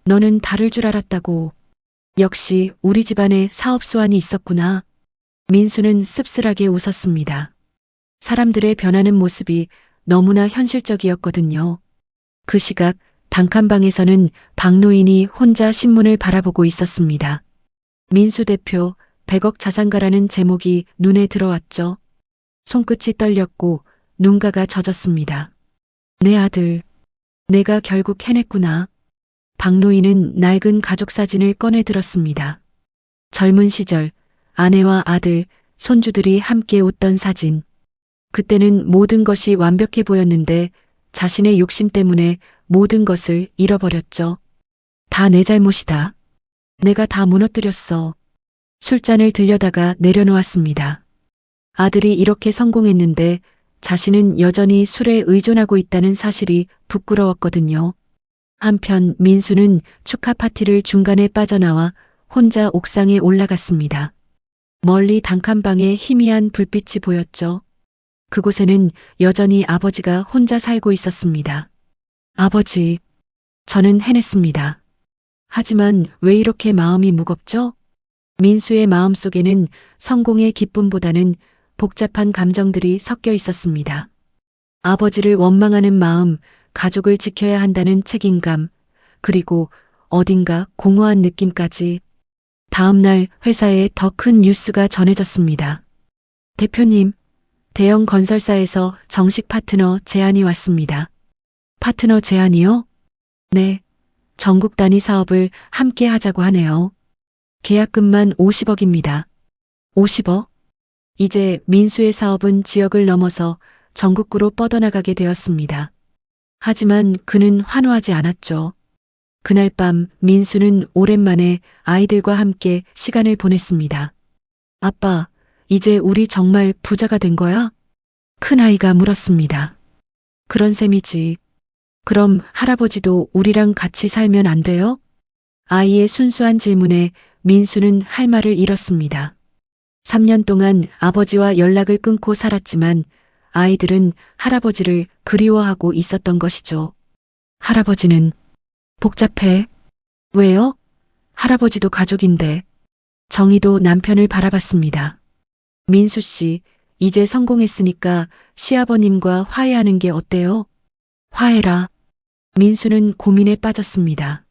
너는 다를 줄 알았다고. 역시 우리 집안에 사업 수완이 있었구나. 민수는 씁쓸하게 웃었습니다. 사람들의 변하는 모습이 너무나 현실적이었거든요. 그 시각 단칸방에서는 박노인이 혼자 신문을 바라보고 있었습니다. 민수 대표 100억 자산가라는 제목이 눈에 들어왔죠. 손끝이 떨렸고 눈가가 젖었습니다. 내 아들, 내가 결국 해냈구나. 박노인은 낡은 가족 사진을 꺼내 들었습니다. 젊은 시절 아내와 아들, 손주들이 함께 웃던 사진. 그때는 모든 것이 완벽해 보였는데 자신의 욕심 때문에 모든 것을 잃어버렸죠. 다 내 잘못이다. 내가 다 무너뜨렸어. 술잔을 들여다가 내려놓았습니다. 아들이 이렇게 성공했는데 자신은 여전히 술에 의존하고 있다는 사실이 부끄러웠거든요. 한편 민수는 축하 파티를 중간에 빠져나와 혼자 옥상에 올라갔습니다. 멀리 단칸방에 희미한 불빛이 보였죠. 그곳에는 여전히 아버지가 혼자 살고 있었습니다. 아버지, 저는 해냈습니다. 하지만 왜 이렇게 마음이 무겁죠? 민수의 마음속에는 성공의 기쁨보다는 복잡한 감정들이 섞여 있었습니다. 아버지를 원망하는 마음, 가족을 지켜야 한다는 책임감, 그리고 어딘가 공허한 느낌까지. 다음 날 회사에 더 큰 뉴스가 전해졌습니다. 대표님, 대형 건설사에서 정식 파트너 제안이 왔습니다. 파트너 제안이요? 네. 전국 단위 사업을 함께 하자고 하네요. 계약금만 50억입니다. 50억? 이제 민수의 사업은 지역을 넘어서 전국구로 뻗어나가게 되었습니다. 하지만 그는 환호하지 않았죠. 그날 밤 민수는 오랜만에 아이들과 함께 시간을 보냈습니다. 아빠, 이제 우리 정말 부자가 된 거야? 큰아이가 물었습니다. 그런 셈이지. 그럼 할아버지도 우리랑 같이 살면 안 돼요? 아이의 순수한 질문에 민수는 할 말을 잃었습니다. 3년 동안 아버지와 연락을 끊고 살았지만 아이들은 할아버지를 그리워하고 있었던 것이죠. 할아버지는 복잡해. 왜요? 할아버지도 가족인데. 정희도 남편을 바라봤습니다. 민수 씨, 이제 성공했으니까 시아버님과 화해하는 게 어때요? 화해라. 민수는 고민에 빠졌습니다.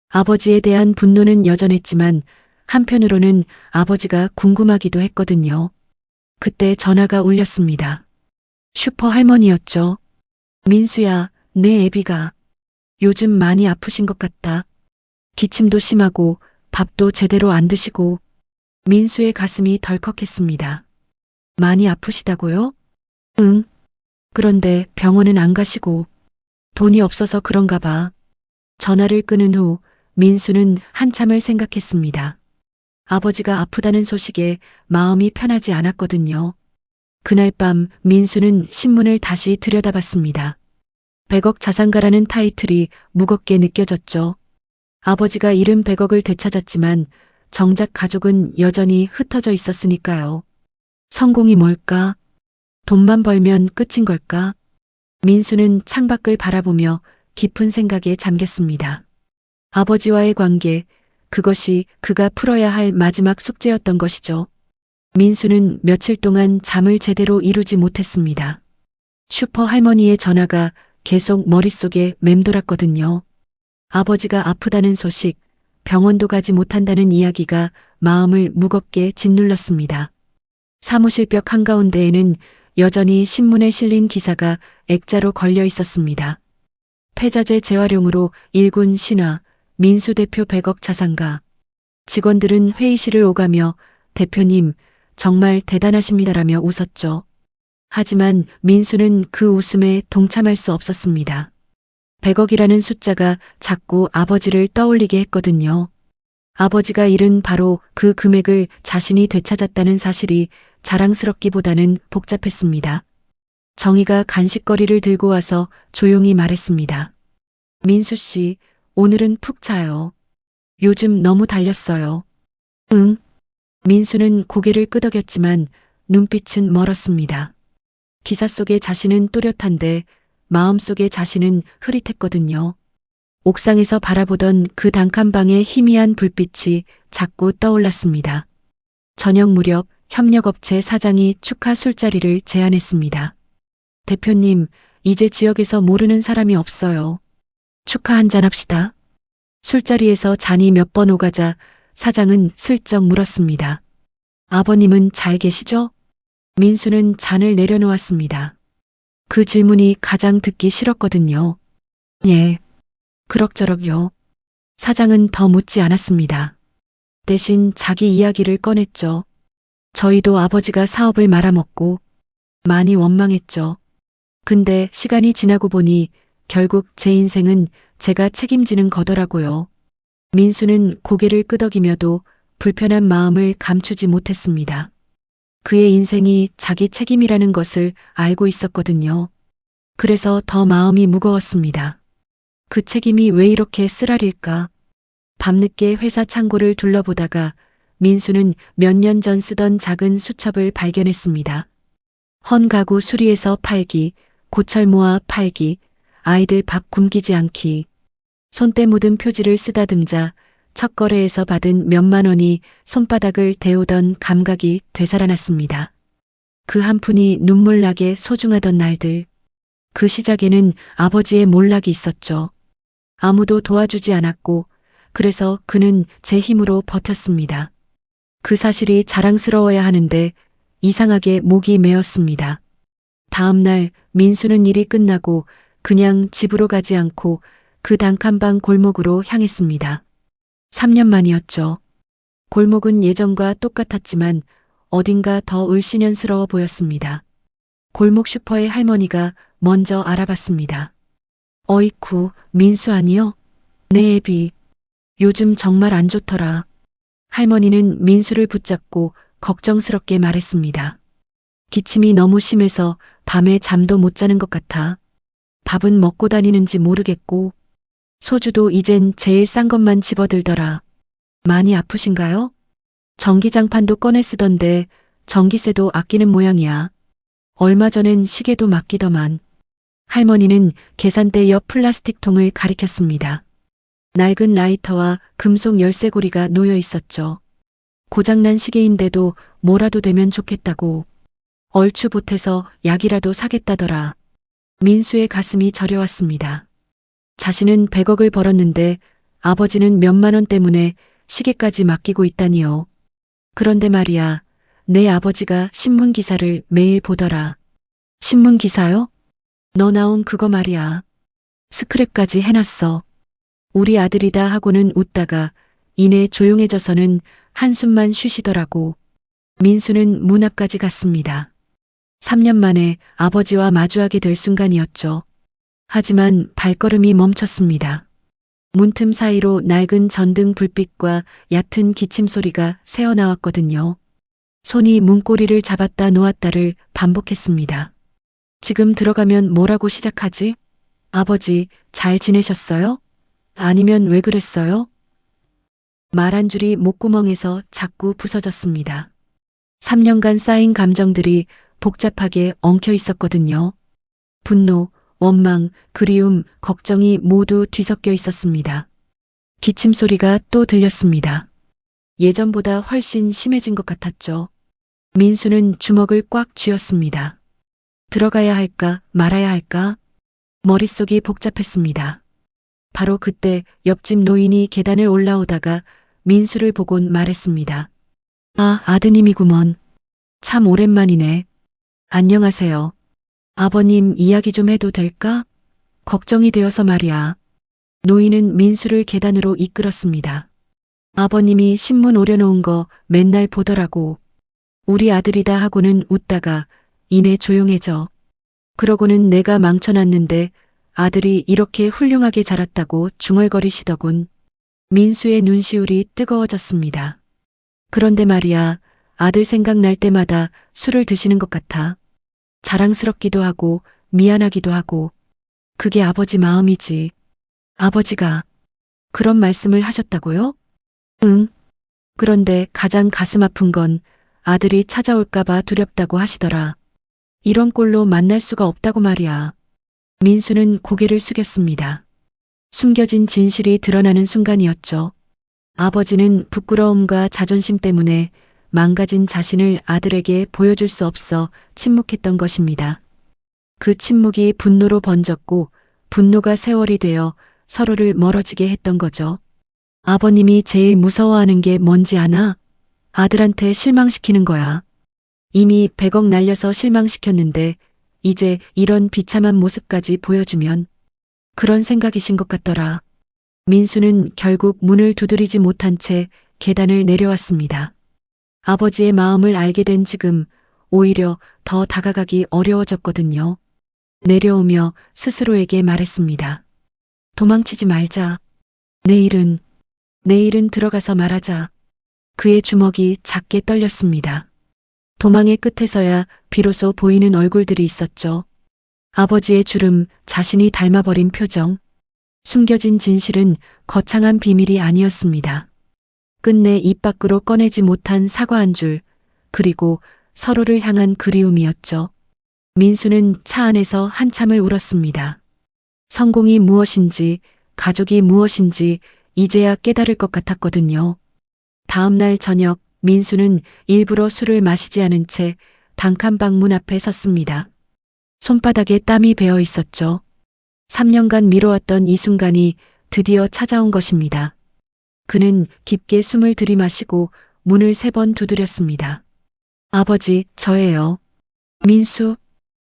아버지에 대한 분노는 여전했지만 한편으로는 아버지가 궁금하기도 했거든요. 그때 전화가 울렸습니다. 슈퍼 할머니였죠. 민수야, 내 애비가 요즘 많이 아프신 것 같다. 기침도 심하고 밥도 제대로 안 드시고. 민수의 가슴이 덜컥했습니다. 많이 아프시다고요? 응. 그런데 병원은 안 가시고. 돈이 없어서 그런가 봐. 전화를 끊은 후 민수는 한참을 생각했습니다. 아버지가 아프다는 소식에 마음이 편하지 않았거든요. 그날 밤 민수는 신문을 다시 들여다봤습니다. 100억 자산가라는 타이틀이 무겁게 느껴졌죠. 아버지가 잃은 100억을 되찾았지만 정작 가족은 여전히 흩어져 있었으니까요. 성공이 뭘까? 돈만 벌면 끝인 걸까? 민수는 창밖을 바라보며 깊은 생각에 잠겼습니다. 아버지와의 관계, 그것이 그가 풀어야 할 마지막 숙제였던 것이죠. 민수는 며칠 동안 잠을 제대로 이루지 못했습니다. 슈퍼 할머니의 전화가 계속 머릿속에 맴돌았거든요. 아버지가 아프다는 소식, 병원도 가지 못한다는 이야기가 마음을 무겁게 짓눌렀습니다. 사무실 벽 한가운데에는 여전히 신문에 실린 기사가 액자로 걸려 있었습니다. 폐자재 재활용으로 일군 신화, 민수 대표 100억 자산가. 직원들은 회의실을 오가며 대표님, 정말 대단하십니다라며 웃었죠. 하지만 민수는 그 웃음에 동참할 수 없었습니다. 100억이라는 숫자가 자꾸 아버지를 떠올리게 했거든요. 아버지가 잃은 바로 그 금액을 자신이 되찾았다는 사실이 자랑스럽기보다는 복잡했습니다. 정희가 간식거리를 들고 와서 조용히 말했습니다. 민수 씨, 오늘은 푹 자요. 요즘 너무 달렸어요. 응. 민수는 고개를 끄덕였지만 눈빛은 멀었습니다. 기사 속의 자신은 또렷한데 마음속의 자신은 흐릿했거든요. 옥상에서 바라보던 그 단칸방의 희미한 불빛이 자꾸 떠올랐습니다. 저녁 무렵 협력업체 사장이 축하 술자리를 제안했습니다. 대표님, 이제 지역에서 모르는 사람이 없어요. 축하 한잔 합시다. 술자리에서 잔이 몇 번 오가자 사장은 슬쩍 물었습니다. 아버님은 잘 계시죠? 민수는 잔을 내려놓았습니다. 그 질문이 가장 듣기 싫었거든요. 예. 그럭저럭요. 사장은 더 묻지 않았습니다. 대신 자기 이야기를 꺼냈죠. 저희도 아버지가 사업을 말아먹고 많이 원망했죠. 근데 시간이 지나고 보니 결국 제 인생은 제가 책임지는 거더라고요. 민수는 고개를 끄덕이며도 불편한 마음을 감추지 못했습니다. 그의 인생이 자기 책임이라는 것을 알고 있었거든요. 그래서 더 마음이 무거웠습니다. 그 책임이 왜 이렇게 쓰라릴까? 밤늦게 회사 창고를 둘러보다가 민수는 몇 년 전 쓰던 작은 수첩을 발견했습니다. 헌 가구 수리해서 팔기, 고철 모아 팔기, 아이들 밥 굶기지 않기. 손때 묻은 표지를 쓰다듬자 첫 거래에서 받은 몇만 원이 손바닥을 데우던 감각이 되살아났습니다. 그 한 푼이 눈물나게 소중하던 날들. 그 시작에는 아버지의 몰락이 있었죠. 아무도 도와주지 않았고 그래서 그는 제 힘으로 버텼습니다. 그 사실이 자랑스러워야 하는데 이상하게 목이 메었습니다. 다음 날 민수는 일이 끝나고 그냥 집으로 가지 않고 그 단칸방 골목으로 향했습니다. 3년 만이었죠. 골목은 예전과 똑같았지만 어딘가 더 을씨년스러워 보였습니다. 골목 슈퍼의 할머니가 먼저 알아봤습니다. 어이쿠, 민수 아니요? 네, 애비. 요즘 정말 안 좋더라. 할머니는 민수를 붙잡고 걱정스럽게 말했습니다. 기침이 너무 심해서 밤에 잠도 못 자는 것 같아. 밥은 먹고 다니는지 모르겠고, 소주도 이젠 제일 싼 것만 집어들더라. 많이 아프신가요? 전기장판도 꺼내 쓰던데 전기세도 아끼는 모양이야. 얼마 전엔 시계도 맡기더만. 할머니는 계산대 옆 플라스틱 통을 가리켰습니다. 낡은 라이터와 금속 열쇠고리가 놓여 있었죠. 고장난 시계인데도 뭐라도 되면 좋겠다고. 얼추 보태서 약이라도 사겠다더라. 민수의 가슴이 저려왔습니다. 자신은 100억을 벌었는데 아버지는 몇만 원 때문에 시계까지 맡기고 있다니요. 그런데 말이야, 내 아버지가 신문 기사를 매일 보더라. 신문 기사요? 너 나온 그거 말이야. 스크랩까지 해놨어. 우리 아들이다 하고는 웃다가 이내 조용해져서는 한숨만 쉬시더라고. 민수는 문 앞까지 갔습니다. 3년 만에 아버지와 마주하게 될 순간이었죠. 하지만 발걸음이 멈췄습니다. 문틈 사이로 낡은 전등 불빛과 얕은 기침 소리가 새어나왔거든요. 손이 문고리를 잡았다 놓았다를 반복했습니다. 지금 들어가면 뭐라고 시작하지? 아버지, 잘 지내셨어요? 아니면 왜 그랬어요? 말 한 줄이 목구멍에서 자꾸 부서졌습니다. 3년간 쌓인 감정들이 복잡하게 엉켜 있었거든요. 분노, 원망, 그리움, 걱정이 모두 뒤섞여 있었습니다. 기침 소리가 또 들렸습니다. 예전보다 훨씬 심해진 것 같았죠. 민수는 주먹을 꽉 쥐었습니다. 들어가야 할까 말아야 할까? 머릿속이 복잡했습니다. 바로 그때 옆집 노인이 계단을 올라오다가 민수를 보곤 말했습니다. 아, 아드님이구먼. 참 오랜만이네. 안녕하세요. 아버님 이야기 좀 해도 될까? 걱정이 되어서 말이야. 노인은 민수를 계단으로 이끌었습니다. 아버님이 신문 오려놓은 거 맨날 보더라고. 우리 아들이다 하고는 웃다가 이내 조용해져. 그러고는 내가 망쳐놨는데 아들이 이렇게 훌륭하게 자랐다고 중얼거리시더군. 민수의 눈시울이 뜨거워졌습니다. 그런데 말이야, 아들 생각날 때마다 술을 드시는 것 같아. 자랑스럽기도 하고 미안하기도 하고. 그게 아버지 마음이지. 아버지가 그런 말씀을 하셨다고요? 응. 그런데 가장 가슴 아픈 건 아들이 찾아올까봐 두렵다고 하시더라. 이런 꼴로 만날 수가 없다고 말이야. 민수는 고개를 숙였습니다. 숨겨진 진실이 드러나는 순간이었죠. 아버지는 부끄러움과 자존심 때문에 망가진 자신을 아들에게 보여줄 수 없어 침묵했던 것입니다. 그 침묵이 분노로 번졌고 분노가 세월이 되어 서로를 멀어지게 했던 거죠. 아버님이 제일 무서워하는 게 뭔지 아나? 아들한테 실망시키는 거야. 이미 100억 날려서 실망시켰는데 이제 이런 비참한 모습까지 보여주면 그런 생각이신 것 같더라. 민수는 결국 문을 두드리지 못한 채 계단을 내려왔습니다. 아버지의 마음을 알게 된 지금 오히려 더 다가가기 어려워졌거든요. 내려오며 스스로에게 말했습니다. 도망치지 말자. 내일은 들어가서 말하자. 그의 주먹이 작게 떨렸습니다. 도망의 끝에서야 비로소 보이는 얼굴들이 있었죠. 아버지의 주름, 자신이 닮아버린 표정. 숨겨진 진실은 거창한 비밀이 아니었습니다. 끝내 입 밖으로 꺼내지 못한 사과 한 줄, 그리고 서로를 향한 그리움이었죠. 민수는 차 안에서 한참을 울었습니다. 성공이 무엇인지, 가족이 무엇인지 이제야 깨달을 것 같았거든요. 다음 날 저녁 민수는 일부러 술을 마시지 않은 채 단칸방 문 앞에 섰습니다. 손바닥에 땀이 배어 있었죠. 3년간 미뤄왔던 이 순간이 드디어 찾아온 것입니다. 그는 깊게 숨을 들이마시고 문을 3번 두드렸습니다. 아버지, 저예요. 민수.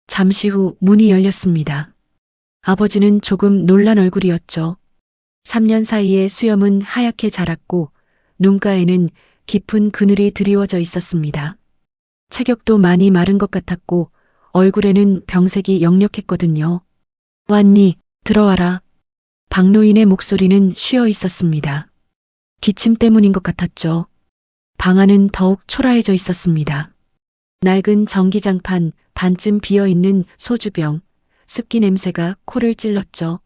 잠시 후 문이 열렸습니다. 아버지는 조금 놀란 얼굴이었죠. 3년 사이에 수염은 하얗게 자랐고 눈가에는 깊은 그늘이 드리워져 있었습니다. 체격도 많이 마른 것 같았고 얼굴에는 병색이 역력했거든요. 왔니? 들어와라. 박노인의 목소리는 쉬어 있었습니다. 기침 때문인 것 같았죠. 방 안은 더욱 초라해져 있었습니다. 낡은 전기장판, 반쯤 비어있는 소주병, 습기 냄새가 코를 찔렀죠.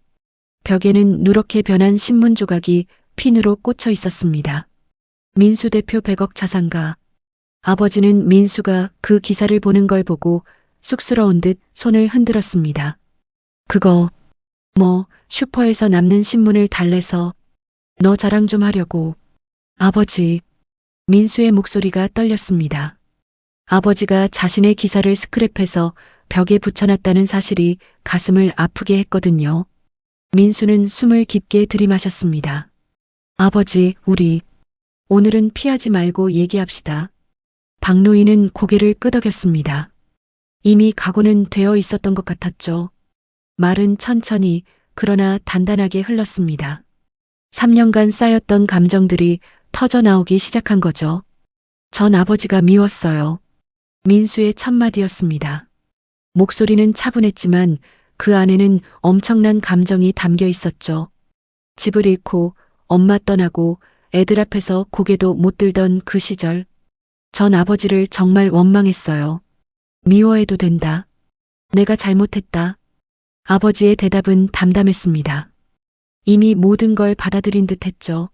벽에는 누렇게 변한 신문 조각이 핀으로 꽂혀 있었습니다. 민수 대표 100억 자산가. 아버지는 민수가 그 기사를 보는 걸 보고 쑥스러운 듯 손을 흔들었습니다. 그거 슈퍼에서 남는 신문을 달래서 너 자랑 좀 하려고. 아버지. 민수의 목소리가 떨렸습니다. 아버지가 자신의 기사를 스크랩해서 벽에 붙여놨다는 사실이 가슴을 아프게 했거든요. 민수는 숨을 깊게 들이마셨습니다. 아버지, 우리 오늘은 피하지 말고 얘기합시다. 박노인은 고개를 끄덕였습니다. 이미 각오는 되어 있었던 것 같았죠. 말은 천천히 그러나 단단하게 흘렀습니다. 3년간 쌓였던 감정들이 터져나오기 시작한 거죠. 전 아버지가 미웠어요. 민수의 첫마디였습니다. 목소리는 차분했지만 그 안에는 엄청난 감정이 담겨 있었죠. 집을 잃고 엄마 떠나고 애들 앞에서 고개도 못 들던 그 시절. 전 아버지를 정말 원망했어요. 미워해도 된다. 내가 잘못했다. 아버지의 대답은 담담했습니다. 이미 모든 걸 받아들인 듯 했죠.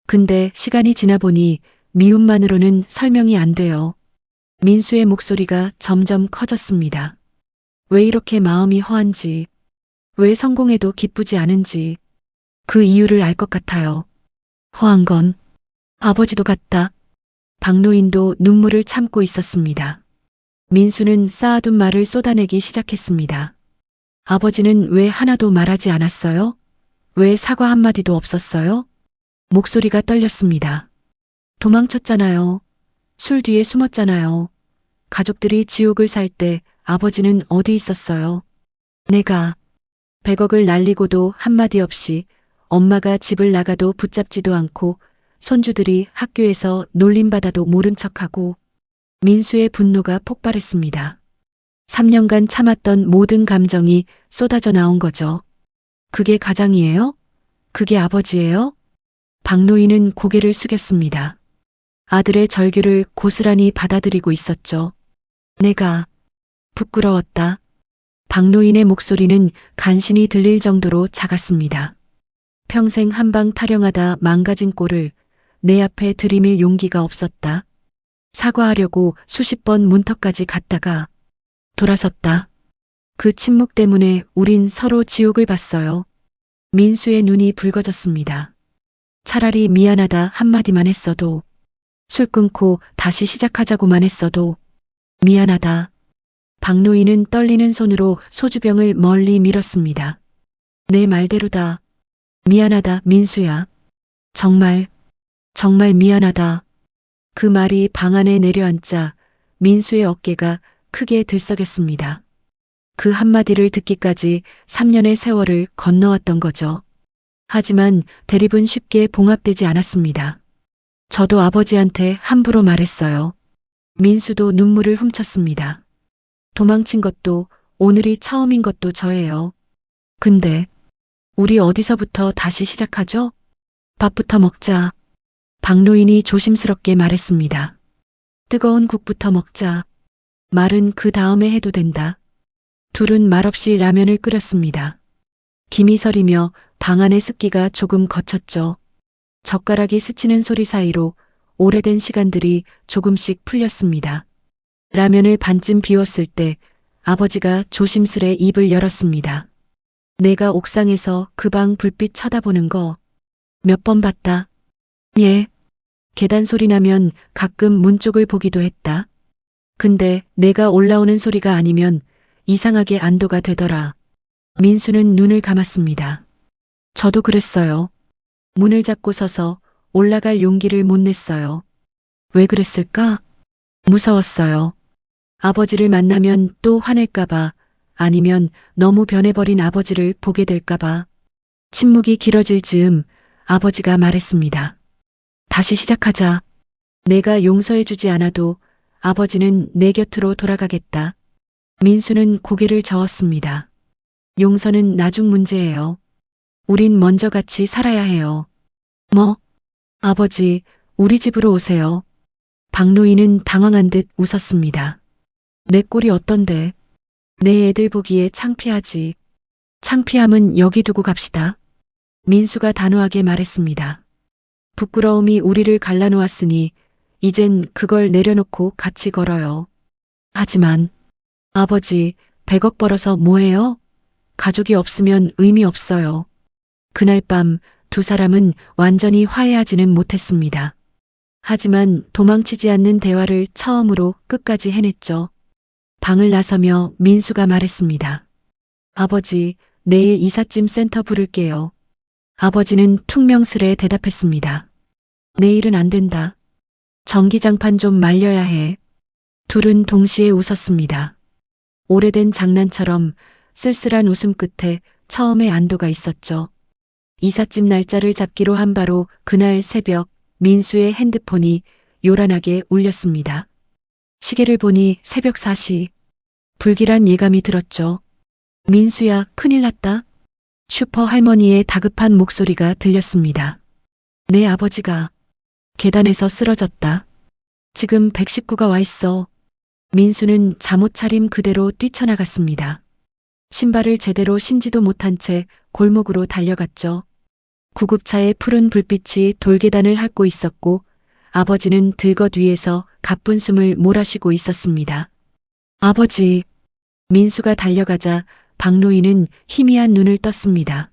근데 시간이 지나 보니 미움만으로는 설명이 안 돼요. 민수의 목소리가 점점 커졌습니다. 왜 이렇게 마음이 허한지, 왜 성공해도 기쁘지 않은지 그 이유를 알 것 같아요. 허한 건 아버지도 같다. 박노인도 눈물을 참고 있었습니다. 민수는 쌓아둔 말을 쏟아내기 시작했습니다. 아버지는 왜 하나도 말하지 않았어요? 왜 사과 한마디도 없었어요? 목소리가 떨렸습니다. 도망쳤잖아요. 술 뒤에 숨었잖아요. 가족들이 지옥을 살 때 아버지는 어디 있었어요? 내가 100억을 날리고도 한마디 없이 엄마가 집을 나가도 붙잡지도 않고 손주들이 학교에서 놀림받아도 모른 척하고. 민수의 분노가 폭발했습니다. 3년간 참았던 모든 감정이 쏟아져 나온 거죠. 그게 가장이에요? 그게 아버지예요? 박노인은 고개를 숙였습니다. 아들의 절규를 고스란히 받아들이고 있었죠. 내가 부끄러웠다. 박노인의 목소리는 간신히 들릴 정도로 작았습니다. 평생 한방 타령하다 망가진 꼴을 내 앞에 들이밀 용기가 없었다. 사과하려고 수십 번 문턱까지 갔다가 돌아섰다. 그 침묵 때문에 우린 서로 지옥을 봤어요. 민수의 눈이 붉어졌습니다. 차라리 미안하다 한마디만 했어도, 술 끊고 다시 시작하자고만 했어도 미안하다. 박노인은 떨리는 손으로 소주병을 멀리 밀었습니다. 내 말대로다. 미안하다, 민수야. 정말 미안하다. 그 말이 방 안에 내려앉자 민수의 어깨가 크게 들썩였습니다. 그 한마디를 듣기까지 3년의 세월을 건너왔던 거죠. 하지만 대립은 쉽게 봉합되지 않았습니다. 저도 아버지한테 함부로 말했어요. 민수도 눈물을 훔쳤습니다. 도망친 것도 오늘이 처음인 것도 저예요. 근데 우리 어디서부터 다시 시작하죠? 밥부터 먹자. 박노인이 조심스럽게 말했습니다. 뜨거운 국부터 먹자. 말은 그 다음에 해도 된다. 둘은 말없이 라면을 끓였습니다. 김이 서리며 방 안의 습기가 조금 거쳤죠. 젓가락이 스치는 소리 사이로 오래된 시간들이 조금씩 풀렸습니다. 라면을 반쯤 비웠을 때 아버지가 조심스레 입을 열었습니다. 내가 옥상에서 그 방 불빛 쳐다보는 거 몇 번 봤다. 예. 계단 소리 나면 가끔 문 쪽을 보기도 했다. 근데 내가 올라오는 소리가 아니면 이상하게 안도가 되더라. 민수는 눈을 감았습니다. 저도 그랬어요. 문을 잡고 서서 올라갈 용기를 못 냈어요. 왜 그랬을까? 무서웠어요. 아버지를 만나면 또 화낼까봐, 아니면 너무 변해버린 아버지를 보게 될까봐. 침묵이 길어질 즈음 아버지가 말했습니다. 다시 시작하자. 내가 용서해주지 않아도 아버지는 내 곁으로 돌아가겠다. 민수는 고개를 저었습니다. 용서는 나중 문제예요. 우린 먼저 같이 살아야 해요. 뭐? 아버지, 우리 집으로 오세요. 박노인은 당황한 듯 웃었습니다. 내 꼴이 어떤데? 내 애들 보기에 창피하지. 창피함은 여기 두고 갑시다. 민수가 단호하게 말했습니다. 부끄러움이 우리를 갈라놓았으니 이젠 그걸 내려놓고 같이 걸어요. 하지만 아버지, 100억 벌어서 뭐해요? 가족이 없으면 의미 없어요. 그날 밤 두 사람은 완전히 화해하지는 못했습니다. 하지만 도망치지 않는 대화를 처음으로 끝까지 해냈죠. 방을 나서며 민수가 말했습니다. 아버지, 내일 이삿짐 센터 부를게요. 아버지는 퉁명스레 대답했습니다. 내일은 안 된다. 전기장판 좀 말려야 해. 둘은 동시에 웃었습니다. 오래된 장난처럼 쓸쓸한 웃음 끝에 처음에 안도가 있었죠. 이삿짐 날짜를 잡기로 한 바로 그날 새벽 민수의 핸드폰이 요란하게 울렸습니다. 시계를 보니 새벽 4시. 불길한 예감이 들었죠. 민수야, 큰일 났다. 슈퍼 할머니의 다급한 목소리가 들렸습니다. 내 아버지가 계단에서 쓰러졌다. 지금 119가 와 있어. 민수는 잠옷 차림 그대로 뛰쳐나갔습니다. 신발을 제대로 신지도 못한 채 골목으로 달려갔죠. 구급차의 푸른 불빛이 돌계단을 핥고 있었고 아버지는 들것 위에서 가쁜 숨을 몰아쉬고 있었습니다. 아버지. 민수가 달려가자 박노인은 희미한 눈을 떴습니다.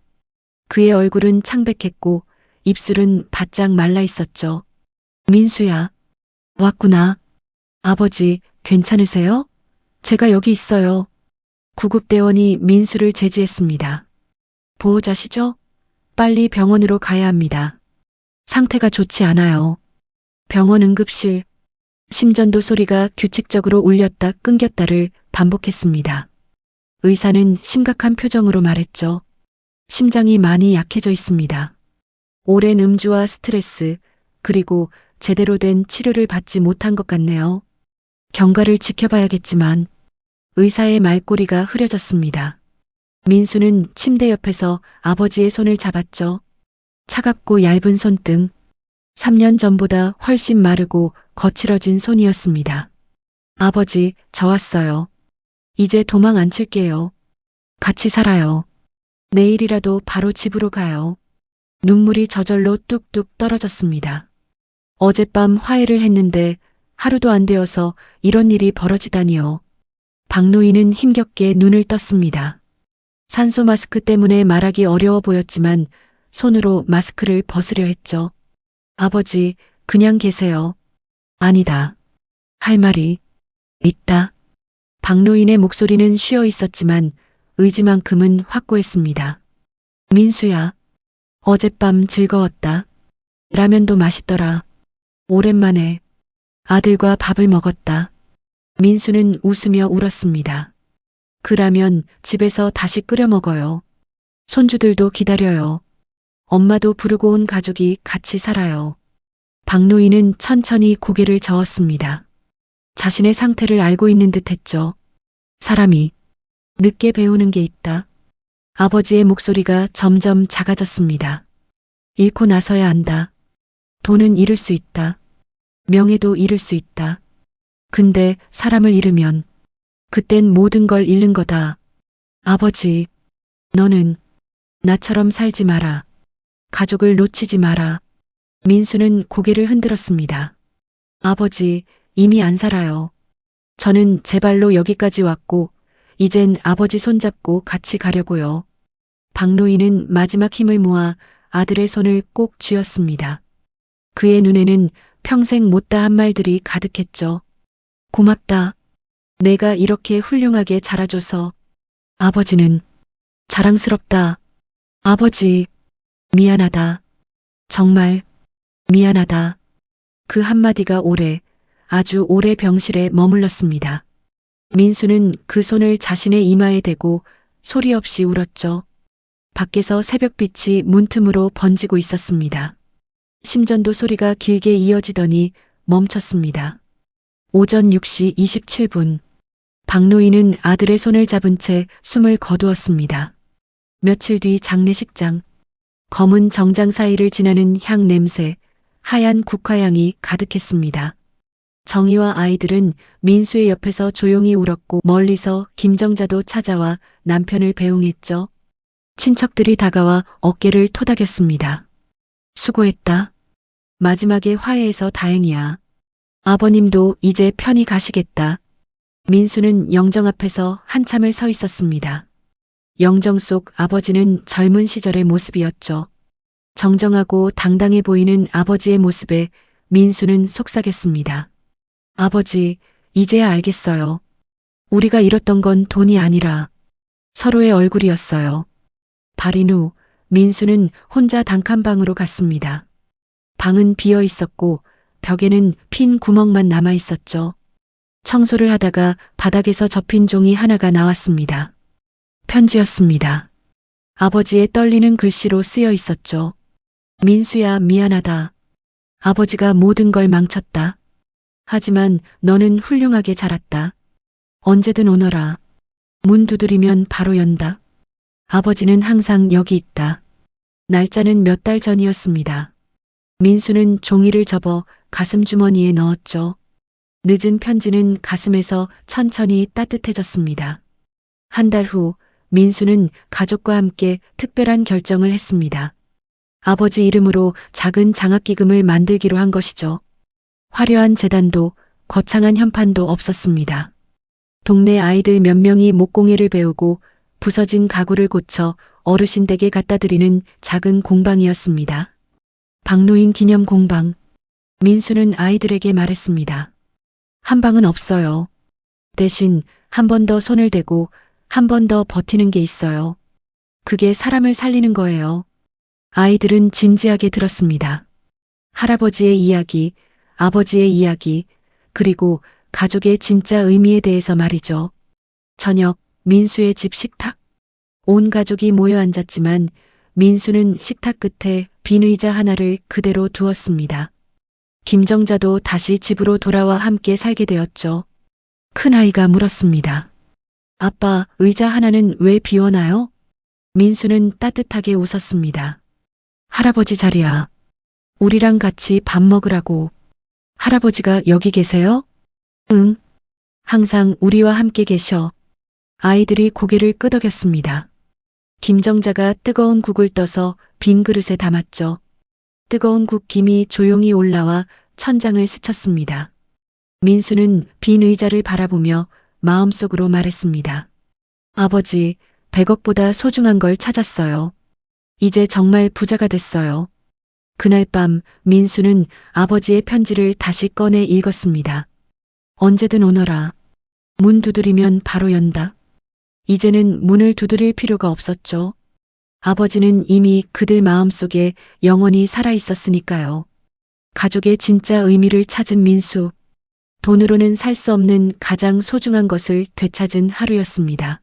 그의 얼굴은 창백했고 입술은 바짝 말라 있었죠. 민수야. 왔구나. 아버지, 괜찮으세요? 제가 여기 있어요. 구급대원이 민수를 제지했습니다. 보호자시죠? 빨리 병원으로 가야 합니다. 상태가 좋지 않아요. 병원 응급실. 심전도 소리가 규칙적으로 울렸다 끊겼다를 반복했습니다. 의사는 심각한 표정으로 말했죠. 심장이 많이 약해져 있습니다. 오랜 음주와 스트레스, 그리고 제대로 된 치료를 받지 못한 것 같네요. 경과를 지켜봐야겠지만 의사의 말꼬리가 흐려졌습니다. 민수는 침대 옆에서 아버지의 손을 잡았죠. 차갑고 얇은 손등. 3년 전보다 훨씬 마르고 거칠어진 손이었습니다. 아버지, 저 왔어요. 이제 도망 안 칠게요. 같이 살아요. 내일이라도 바로 집으로 가요. 눈물이 저절로 뚝뚝 떨어졌습니다. 어젯밤 화해를 했는데 하루도 안 되어서 이런 일이 벌어지다니요. 박노인은 힘겹게 눈을 떴습니다. 산소 마스크 때문에 말하기 어려워 보였지만 손으로 마스크를 벗으려 했죠. 아버지, 그냥 계세요. 아니다. 할 말이 있다. 박노인의 목소리는 쉬어 있었지만 의지만큼은 확고했습니다. 민수야, 어젯밤 즐거웠다. 라면도 맛있더라. 오랜만에 아들과 밥을 먹었다. 민수는 웃으며 울었습니다. 그 라면 집에서 다시 끓여 먹어요. 손주들도 기다려요. 엄마도 부르고 온 가족이 같이 살아요. 박노인은 천천히 고개를 저었습니다. 자신의 상태를 알고 있는 듯 했죠. 사람이 늦게 배우는 게 있다. 아버지의 목소리가 점점 작아졌습니다. 잃고 나서야 안다. 돈은 잃을 수 있다. 명예도 잃을 수 있다. 근데 사람을 잃으면 그땐 모든 걸 잃는 거다. 아버지, 너는 나처럼 살지 마라. 가족을 놓치지 마라. 민수는 고개를 흔들었습니다. 아버지, 이미 안 살아요. 저는 제 발로 여기까지 왔고 이젠 아버지 손잡고 같이 가려고요. 박노인은 마지막 힘을 모아 아들의 손을 꼭 쥐었습니다. 그의 눈에는 평생 못다한 말들이 가득했죠. 고맙다. 내가 이렇게 훌륭하게 자라줘서. 아버지는 자랑스럽다. 아버지, 미안하다. 정말 미안하다. 그 한마디가 아주 오래 병실에 머물렀습니다. 민수는 그 손을 자신의 이마에 대고 소리 없이 울었죠. 밖에서 새벽빛이 문틈으로 번지고 있었습니다. 심전도 소리가 길게 이어지더니 멈췄습니다. 오전 6시 27분. 박노인은 아들의 손을 잡은 채 숨을 거두었습니다. 며칠 뒤 장례식장. 검은 정장 사이를 지나는 향 냄새, 하얀 국화향이 가득했습니다. 정희와 아이들은 민수의 옆에서 조용히 울었고 멀리서 김정자도 찾아와 남편을 배웅했죠. 친척들이 다가와 어깨를 토닥였습니다. 수고했다. 마지막에 화해해서 다행이야. 아버님도 이제 편히 가시겠다. 민수는 영정 앞에서 한참을 서 있었습니다. 영정 속 아버지는 젊은 시절의 모습이었죠. 정정하고 당당해 보이는 아버지의 모습에 민수는 속삭였습니다. 아버지, 이제야 알겠어요. 우리가 잃었던 건 돈이 아니라 서로의 얼굴이었어요. 발인 후 민수는 혼자 단칸방으로 갔습니다. 방은 비어 있었고 벽에는 핀 구멍만 남아 있었죠. 청소를 하다가 바닥에서 접힌 종이 하나가 나왔습니다. 편지였습니다. 아버지의 떨리는 글씨로 쓰여 있었죠. 민수야, 미안하다. 아버지가 모든 걸 망쳤다. 하지만 너는 훌륭하게 자랐다. 언제든 오너라. 문 두드리면 바로 연다. 아버지는 항상 여기 있다. 날짜는 몇 달 전이었습니다. 민수는 종이를 접어 가슴 주머니에 넣었죠. 늦은 편지는 가슴에서 천천히 따뜻해졌습니다. 한 달 후 민수는 가족과 함께 특별한 결정을 했습니다. 아버지 이름으로 작은 장학기금을 만들기로 한 것이죠. 화려한 제단도 거창한 현판도 없었습니다. 동네 아이들 몇 명이 목공예를 배우고 부서진 가구를 고쳐 어르신 댁에 갖다 드리는 작은 공방이었습니다. 박노인 기념 공방. 민수는 아이들에게 말했습니다. 한 방은 없어요. 대신 한 번 더 손을 대고 한 번 더 버티는 게 있어요. 그게 사람을 살리는 거예요. 아이들은 진지하게 들었습니다. 할아버지의 이야기, 아버지의 이야기, 그리고 가족의 진짜 의미에 대해서 말이죠. 저녁, 민수의 집 식탁. 온 가족이 모여 앉았지만 민수는 식탁 끝에 빈 의자 하나를 그대로 두었습니다. 김정자도 다시 집으로 돌아와 함께 살게 되었죠. 큰아이가 물었습니다. 아빠, 의자 하나는 왜 비워놔요? 민수는 따뜻하게 웃었습니다. 할아버지 자리야. 우리랑 같이 밥 먹으라고. 할아버지가 여기 계세요? 응. 항상 우리와 함께 계셔. 아이들이 고개를 끄덕였습니다. 김정자가 뜨거운 국을 떠서 빈 그릇에 담았죠. 뜨거운 국 김이 조용히 올라와 천장을 스쳤습니다. 민수는 빈 의자를 바라보며 마음속으로 말했습니다. 아버지, 100억보다 소중한 걸 찾았어요. 이제 정말 부자가 됐어요. 그날 밤 민수는 아버지의 편지를 다시 꺼내 읽었습니다. 언제든 오너라. 문 두드리면 바로 연다. 이제는 문을 두드릴 필요가 없었죠. 아버지는 이미 그들 마음속에 영원히 살아 있었으니까요. 가족의 진짜 의미를 찾은 민수. 돈으로는 살 수 없는 가장 소중한 것을 되찾은 하루였습니다.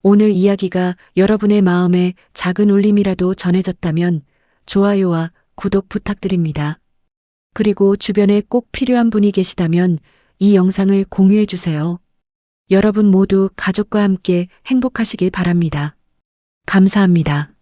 오늘 이야기가 여러분의 마음에 작은 울림이라도 전해졌다면 좋아요와 구독 부탁드립니다. 그리고 주변에 꼭 필요한 분이 계시다면 이 영상을 공유해 주세요. 여러분 모두 가족과 함께 행복하시길 바랍니다. 감사합니다.